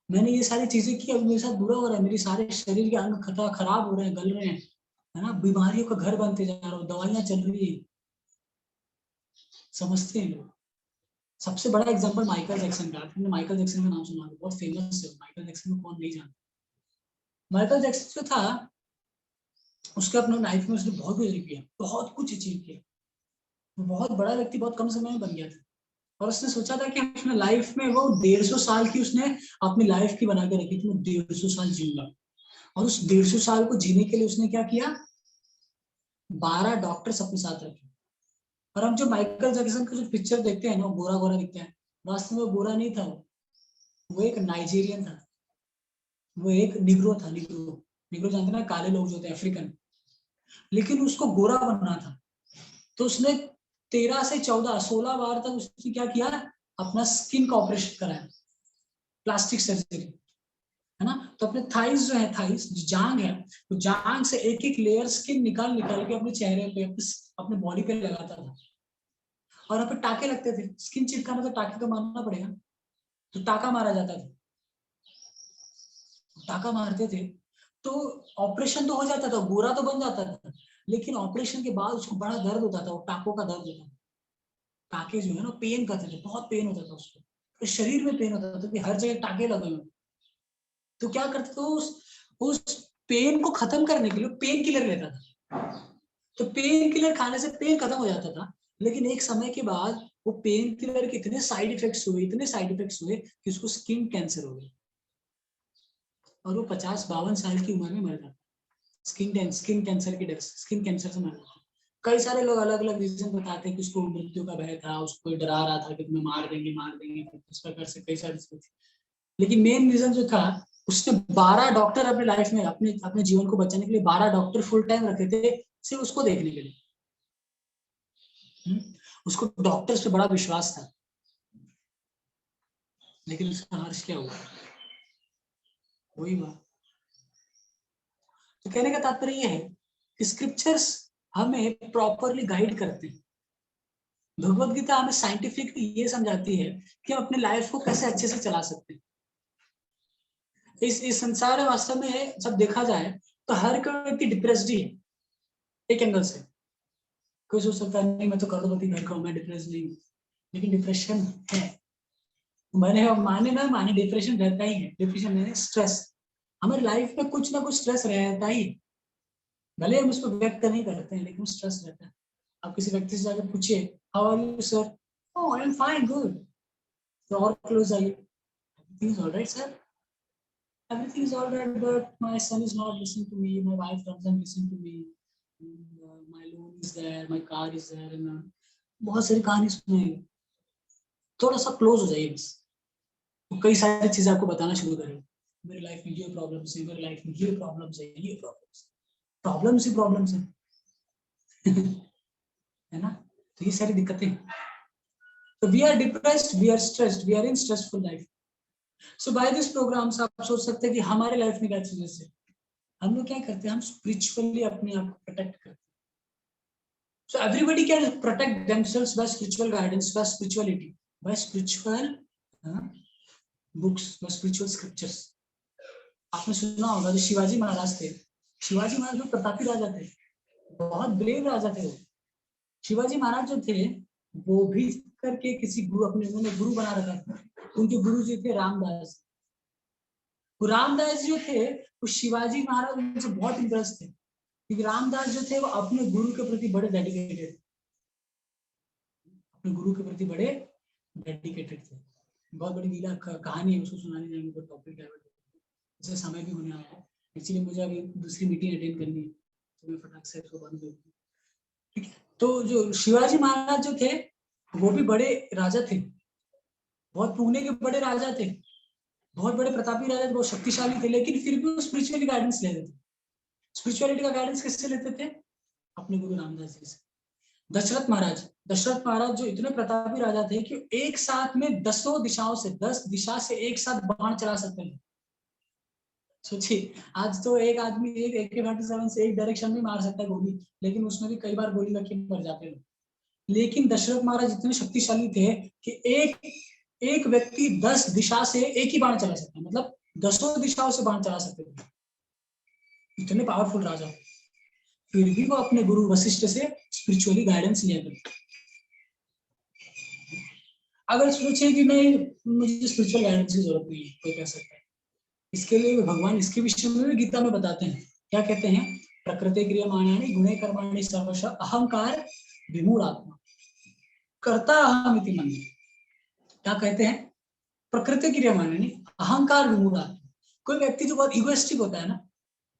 मैंने ये सारी चीजें की, अब मेरे साथ बुरा हो रहा है, मेरे सारे शरीर के अंग खराब हो रहे हैं, गल रहे हैं, है ना, बीमारियों का घर बनते जा रहा है, दवाइयां चल रही है, समझते हैं लोग। सबसे बड़ा एग्जांपल माइकल जैक्सन का, आपने माइकल जैक्सन का नाम सुना होगा, बहुत फेमस है माइकल जैक्सन को, कौन नहीं जानता। माइकल जैक्सन जो था, उसके अपने लाइफ में उसने बहुत कुछ किया, बहुत कुछ अचीव किया, वो बहुत बड़ा व्यक्ति बहुत कम समय में बन गया था, और उसने सोचा था कि अपने लाइफ में वो 150 साल की उसने अपनी लाइफ की बना के रखी थी, मैं 150 साल जीऊंगा। और उस 150 साल को जीने के लिए उसने क्या किया, 12 डॉक्टर्स अपने साथ रखे। और हम जो माइकल जैक्सन का जो पिक्चर देखते हैं ना, गोरा गोरा दिखता है, वास्तव में वो गोरा नहीं था, वो एक नाइजीरियन था, वो एक निग्रो था, निग्रो, निग्रो जानते ना, काले लोग जो होते हैं, अफ्रीकन, लेकिन उसको गोरा बनना था। तो उसने 13 से 14 16 बार तक उसने क्या किया, अपना स्किन का ऑपरेशन कराया, प्लास्टिक सर्जरी, है ना। तो अपने थाइस जो है, थाइस जांग है, तो जांग से एक एक लेयर स्किन निकाल निकाल के अपने चेहरे पे, अपने बॉडी पे लगाता था। और यहाँ पे टाके लगते थे, स्किन चिपकाना तो टाके तो मारना पड़ेगा, तो टाका मारा जाता था, टाका मारते थे, तो ऑपरेशन तो हो जाता था, गोरा तो बन जाता था, लेकिन ऑपरेशन के बाद उसको बड़ा दर्द होता था, वो टाकों का दर्द होता था, टाके जो है ना पेन करते थे, बहुत पेन होता था उसको, तो शरीर में पेन होता था कि हर जगह टाके लगे हुए। तो क्या करते थे, उस पेन को खत्म करने के लिए पेन किलर लेता था, तो पेन किलर खाने से पेन खत्म हो जाता था, लेकिन एक समय के बाद वो पेन किलर के इतने साइड इफेक्ट्स हुए, इतने साइड इफेक्ट्स हुए कि उसको स्किन कैंसर हो गया, और वो 50-52 साल की उम्र में मर गया, स्किन कैंसर की डर, स्किन कैंसर से मर गया। कई सारे लोग अलग अलग रीजन बताते हैं कि उसको मृत्यु का भय था, उसको डरा रहा था कि तुम्हें मार देंगे, इस प्रकार से कई सारी चीजें थी, लेकिन मेन रीजन जो था, उसने 12 डॉक्टर अपने लाइफ में, अपने अपने जीवन को बचाने के लिए 12 डॉक्टर फुल टाइम रखे थे, सिर्फ उसको देखने के लिए। उसको डॉक्टर्स पे बड़ा विश्वास था, लेकिन उसका हर्ष क्या हुआ, वही बात। तो कहने का तात्पर्य यह है कि स्क्रिप्चर्स हमें प्रॉपरली गाइड करते हैं। भगवत गीता हमें साइंटिफिकली ये समझाती है कि हम अपने लाइफ को कैसे अच्छे से चला सकते हैं। इस संसार में वास्तव में जब देखा जाए तो हर कोई व्यक्ति डिप्रेस्ड ही है, एक एंगल से। कोई सोच सकता है नहीं मैं तो करोड़पति घर का हूं, मैं डिप्रेस नहीं हूं, लेकिन डिप्रेशन है, मैंने माने ना माने डिप्रेशन रहता ही है। डिप्रेशन है स्ट्रेस, हमारी लाइफ में कुछ ना कुछ स्ट्रेस रहता ही, भले हम उसको व्यक्त नहीं करते हैं, लेकिन स्ट्रेस रहता है। आप किसी व्यक्ति से जाकर पूछिए how are you sir, oh I am fine good, तो और क्लोज आइए, everything is alright sir, everything is all right, but my son is not listening to me, my wife doesn't listen to me, my loan is there, my car is there, and बहुत सारी कहानी सुनाएंगे। थोड़ा सा close हो जाइए बस, तो कई सारी चीजें आपको बताना शुरू करेंगे, मेरी लाइफ में ये प्रॉब्लम्स है, मेरी लाइफ में ये प्रॉब्लम्स है, ये प्रॉब्लम्स ही प्रॉब्लम्स है है ना। तो ये सारी दिक्कतें, तो we are depressed, we are stressed, we are in stressful life. So by this program आप सोच सकते हैं कि हमारे लाइफ में क्या चीजें से हम लोग क्या करते हैं, हम स्पिरिचुअली अपने आप को प्रोटेक्ट करते हैं। So everybody can protect themselves by spiritual guidance, by spirituality, by spiritual books, by spiritual scriptures. आपने सुना होगा जो शिवाजी महाराज थे, शिवाजी महाराज जो प्रतापी राजा थे, बहुत ब्रेव राजा थे वो। शिवाजी महाराज जो थे वो भी करके किसी गुरु, अपने उन्होंने गुरु बना रखा था, उनके गुरु जी थे रामदास। रामदास जो थे वो शिवाजी महाराज उनसे बहुत इंप्रेस थे, क्योंकि रामदास जो थे वो अपने गुरु के प्रति बड़े डेडिकेटेड थे, अपने गुरु के प्रति बड़े डेडिकेटेड थे। बहुत बड़ी लीला कहानी है, उसको सुनाने जाएंगे तो टॉपिक है, जैसे समय भी होने आया है, इसलिए मुझे अभी दूसरी मीटिंग अटेंड करनी है, तो मैं फटाक से इसको बंद कर दूं। ठीक है, तो जो शिवाजी महाराज जो थे वो भी बड़े राजा थे, बहुत पुणे के बड़े राजा थे, बहुत बड़े प्रतापी राजा थे, बहुत शक्तिशाली थे, लेकिन फिर भी वो स्पिरिचुअली गाइडेंस लेते थे। स्पिरिचुअलिटी का गाइडेंस किससे लेते थे, अपने गुरु रामदास जी से। दशरथ महाराज जो इतने प्रतापी राजा थे कि एक साथ में 10 दिशाओं से 10 दिशा से एक साथ बाण चला सकते थे। सोचिए, आज तो एक आदमी एक AK-47 से एक डायरेक्शन में मार सकता है गोली, लेकिन उसमें भी कई बार गोली लग के मर जाते हैं। लेकिन दशरथ महाराज इतने शक्तिशाली थे कि एक व्यक्ति 10 दिशा से एक ही बाण चला सकता है, मतलब 10 दिशाओं से बाण चला सकते थे, इतने पावरफुल राजा। फिर भी वो अपने गुरु वशिष्ठ से स्पिरिचुअली गाइडेंस लिया करते। अगर सोचे कि नहीं मुझे स्पिरिचुअल गाइडेंस की जरूरत नहीं है, कोई कह सकता है, इसके लिए भगवान इसके विषय में भी गीता में बताते हैं। क्या कहते हैं? प्रकृति क्रियमाणानि गुणे कर्माणि सर्वश अहंकार विमूढ़ात्मा कर्ता अहमिति मन्ये। क्या कहते हैं? प्रकृति क्रियमाणानि अहंकार विमूढ़ात्मा। कोई व्यक्ति जो बहुत इगोइस्टिक होता है ना,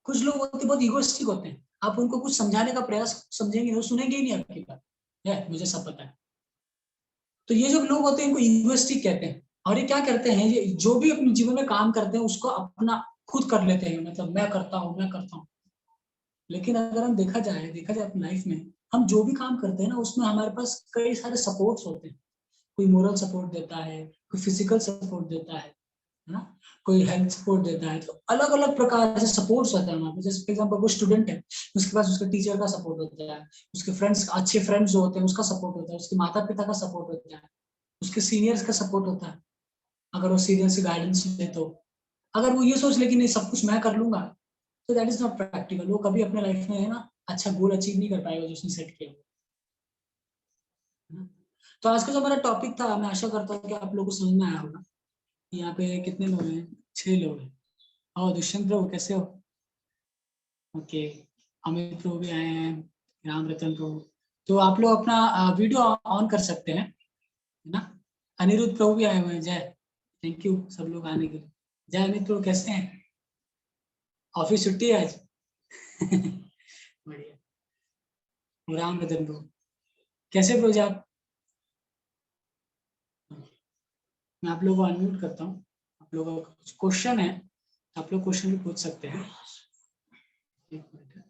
कुछ लोग होते बहुत इगोइस्टिक होते हैं, आप उनको कुछ समझाने का प्रयास समझेंगे वो सुनेंगे ही नहीं आपकी बात, है मुझे सब पता है। तो ये जो लोग होते हैं इनको इगोइस्टिक कहते हैं। और ये क्या करते हैं, ये जो भी अपने जीवन में काम करते हैं उसको अपना खुद कर लेते हैं, मतलब मैं करता हूँ। लेकिन अगर हम देखा जाए अपनी लाइफ में, हम जो भी काम करते हैं ना उसमें हमारे पास कई सारे सपोर्ट्स होते हैं। कोई मोरल सपोर्ट देता है, कोई फिजिकल सपोर्ट देता है ना, कोई हेल्थ सपोर्ट देता है। तो अलग अलग प्रकार से सपोर्ट्स होते हैं हमारे पास। जैसे फॉर एग्जांपल कोई स्टूडेंट है, उसके पास उसके टीचर का सपोर्ट होता है, उसके फ्रेंड्स, अच्छे फ्रेंड्स जो होते हैं उसका सपोर्ट होता है, उसके माता पिता का सपोर्ट होता है, उसके सीनियर्स का सपोर्ट होता है, अगर वो सीनियर से गाइडेंस ले तो। अगर वो ये सोच ले कि नहीं सब कुछ मैं कर लूंगा, तो दैट इज नॉट प्रैक्टिकल। वो कभी अपने लाइफ में है ना अच्छा गोल अचीव नहीं कर पाएगा जो उसने सेट किया। तो आज का जो हमारा टॉपिक था, मैं आशा करता हूँ कि आप लोगों को समझ में आया होगा। यहाँ पे कितने लोग हैं? 6 लोग हैं। और दुष्यंत प्रभु कैसे हो? ओके, अमित प्रभु भी आए हैं, राम रतन प्रभु। तो आप लोग अपना वीडियो ऑन कर सकते हैं, है ना। अनिरुद्ध प्रभु भी आए हुए हैं। जय, थैंक यू सब लोग आने के लिए। जय अमित प्रभु, कैसे हैं? ऑफिस छुट्टी है आज? बढ़िया। राम रतन प्रभु कैसे प्रभु जी आप? मैं आप लोगों को अनम्यूट करता हूँ। आप लोगों का कुछ क्वेश्चन है, आप लोग क्वेश्चन भी पूछ सकते हैं। एक मिनट।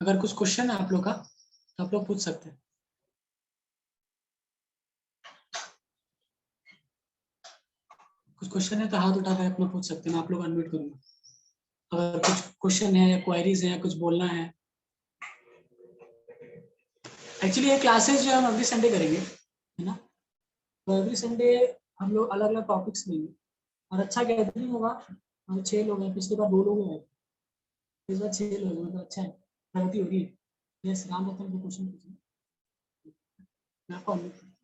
अगर कुछ क्वेश्चन है आप लोग का तो आप लोग पूछ सकते हैं। कुछ क्वेश्चन है तो हाथ उठाकर अपना पूछ सकते हैं, मैं आप लोग अनम्यूट करूंगा। अगर कुछ क्वेश्चन है या क्वेरीज है, कुछ बोलना है। एक्चुअली ये क्लासेस जो हम अगले संडे करेंगे, है ना। तो अगले संडे हम लोग अलग अलग टॉपिक्स लेंगे और अच्छा गैदरिंग होगा। हम 6 लोग हैं, पिछली बार 2 लोग हैं, इस बार 6 लोग हैं, तो अच्छा है, प्रगति हो रही है। यस, राम रतन को क्वेश्चन पूछिए, मैं आपको unmute करूंगा।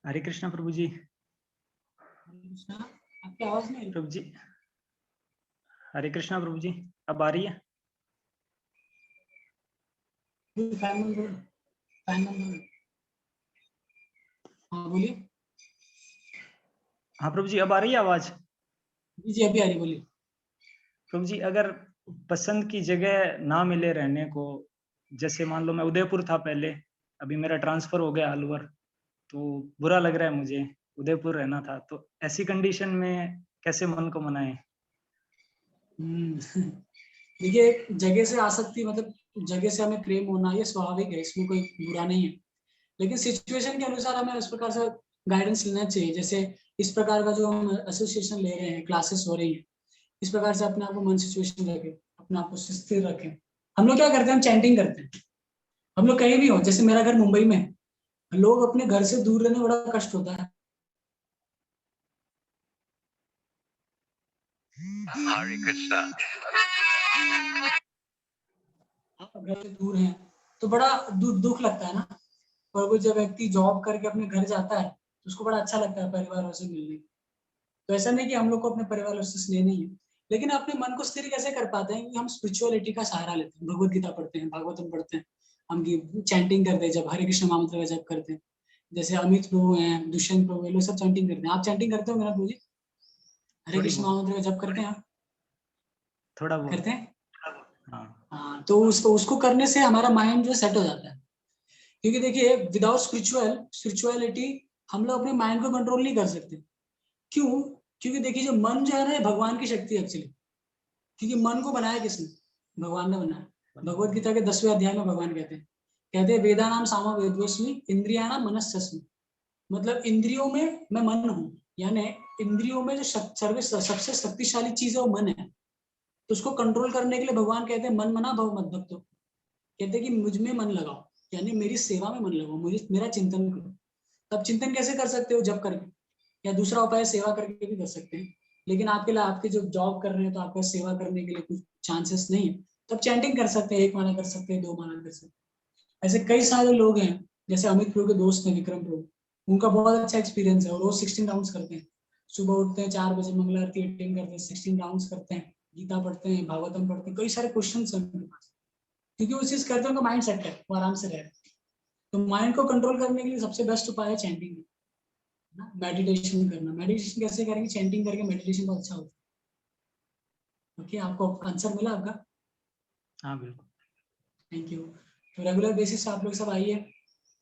हरे कृष्णा प्रभु जी। हरे कृष्णा, आपकी आवाज नहीं आ रही प्रभु जी, हरे कृष्णा प्रभु जी, अब आ रही है? Fan number, fan number. हाँ बोलिए। हाँ प्रभु जी, अब आ रही है आवाज? जी जी अभी आ रही, बोलिए। प्रभु जी, अगर पसंद की जगह ना मिले रहने को, जैसे मान लो मैं उदयपुर था पहले, अभी मेरा ट्रांसफर हो गया अलवर, तो बुरा लग रहा है मुझे, उदयपुर रहना था, तो ऐसी कंडीशन में कैसे मन को मनाएं? देखिए, जगह से आसक्ति मतलब जगह से हमें प्रेम होना ये स्वाभाविक है, इसमें कोई बुरा नहीं है, लेकिन सिचुएशन के अनुसार हमें इस प्रकार से गाइडेंस लेना चाहिए। जैसे इस प्रकार का जो हम एसोसिएशन ले रहे हैं, क्लासेस हो रही है, इस प्रकार से अपने आप को मन सिचुएशन रखें, अपने आप को स्थिर रखें। हम लोग क्या करते हैं, हम चैंटिंग करते हैं। हम लोग कहीं भी हो, जैसे मेरा घर मुंबई में है, लोग अपने घर से दूर रहने बड़ा कष्ट होता है। हरे कृष्णा। आप घर से दूर हैं तो बड़ा दुख लगता है ना। और वो जब व्यक्ति जॉब करके अपने घर जाता है तो उसको बड़ा अच्छा लगता है परिवार से मिलने। तो ऐसा नहीं कि हम लोग को अपने परिवार से स्नेह नहीं है, लेकिन अपने मन को स्थिर कैसे कर पाते हैं कि हम स्पिरिचुअलिटी का सहारा लेते हैं, भगवत गीता पढ़ते हैं, भागवतम पढ़ते हैं, हम चैंटिंग करते हैं, जब हरे कृष्ण महामंत्र का जप करते हैं। जैसे अमित प्रभु हैं, दुष्यंत प्रभु, ये लोग सब चैंटिंग करते हैं। आप चैंटिंग करते हो मेरा प्रभु जी? हरे थोड़ी कृष्ण बहुत, महामंत्र का जप करते हैं आप? थोड़ा बहुत। करते हैं। हाँ हाँ, तो उसको करने से हमारा माइंड जो सेट हो जाता है। क्योंकि देखिए विदाउट स्पिरिचुअलिटी हम लोग अपने माइंड को कंट्रोल नहीं कर सकते। क्यों? क्योंकि देखिए जो मन जो है ना, भगवान की शक्ति है एक्चुअली। क्योंकि मन को बनाया किसने? भगवान ने बनाया। भगवत गीता के 10वें अध्याय में भगवान कहते हैं वेदा नाम सामा वेदोस्मि इंद्रिया नाम मनस्स्मि। मतलब इंद्रियों में मैं मन हूँ, यानी इंद्रियों में जो सबसे शक्तिशाली चीज है वो मन है। तो उसको कंट्रोल करने के लिए भगवान कहते हैं मन मना भव मत भक्तो। कहते हैं कि मुझ में मन लगाओ, यानी मेरी सेवा में मन लगाओ, मुझे मेरा चिंतन करो। तब चिंतन कैसे कर सकते हो? जब करके, या दूसरा उपाय सेवा करके भी कर सकते हैं। लेकिन आपके लिए, आपके जो जॉब कर रहे हैं तो आपका सेवा करने के लिए कुछ चांसेस नहीं है, तब चैंटिंग कर सकते हैं। 1 माला कर सकते हैं, 2 माला कर सकते हैं। ऐसे कई सारे लोग हैं, जैसे अमित प्रभु के दोस्त हैं विक्रम प्रभु, उनका बहुत अच्छा एक्सपीरियंस है और वो 16 राउंड्स करते हैं। सुबह उठते हैं 4 बजे, मंगला आरती अटेंड करते हैं, 16 राउंड्स करते हैं, गीता पढ़ते हैं, भागवतम पढ़ते हैं, कई सारे क्वेश्चन है उनके पास। क्योंकि वो चीज करते हैं, उनका माइंड सेट है, वो आराम से रहे। तो माइंड को कंट्रोल करने के लिए सबसे बेस्ट उपाय है चैंटिंग, मेडिटेशन करना। मेडिटेशन कैसे करेंगे? चैंटिंग करके मेडिटेशन बहुत अच्छा होता है। ओके, आपको आंसर मिला आपका? हाँ बिल्कुल। Thank you. तो रेगुलर बेसिस आप लोग सब आइए,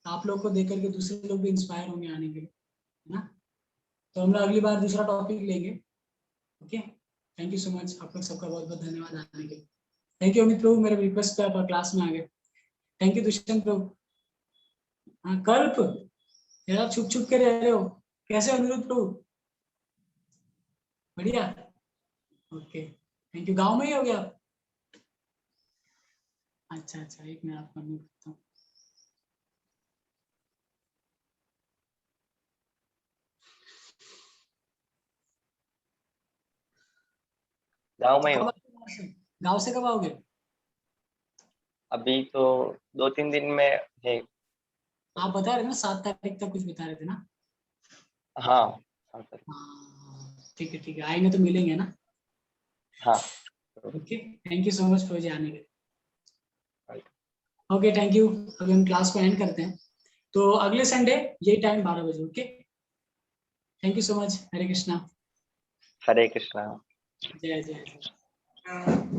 आप लोग को देख करके दूसरे लोग भी इंस्पायर होंगे आने के लिए, है ना। तो हम लोग अगली बार दूसरा टॉपिक लेंगे। Okay, thank you so much. आप लोग सबका बहुत बहुत धन्यवाद आने के लिए। थैंक यू अमित प्रभु, मेरे रिक्वेस्ट पे आप क्लास में आ गए। थैंक यू दुष्यंत प्रभु। हाँ कल्प, यार छुप छुप के रह रहे हो, कैसे हो अनिरुद्ध प्रभु? बढ़िया, ओके थैंक यू। गांव में ही हो गया आप? अच्छा अच्छा, एक मिनट आपको म्यूट करता हूँ। गाँव में कब हो? आओगे गाँव से? गाँव से कब आओगे? अभी तो 2-3 दिन में है। आप बता रहे थे ना 7 तारीख तक कुछ बता रहे थे ना? हाँ हाँ सर। हाँ ठीक है ठीक है, आएंगे तो मिलेंगे ना। हाँ okay, thank you so much Prabhu ji आने के लिए। Okay thank you. अभी हम क्लास को एंड करते हैं, तो अगले संडे यही टाइम 12 बजे। Okay, thank you so much. Hare Krishna. Hare Krishna. जय जय जय।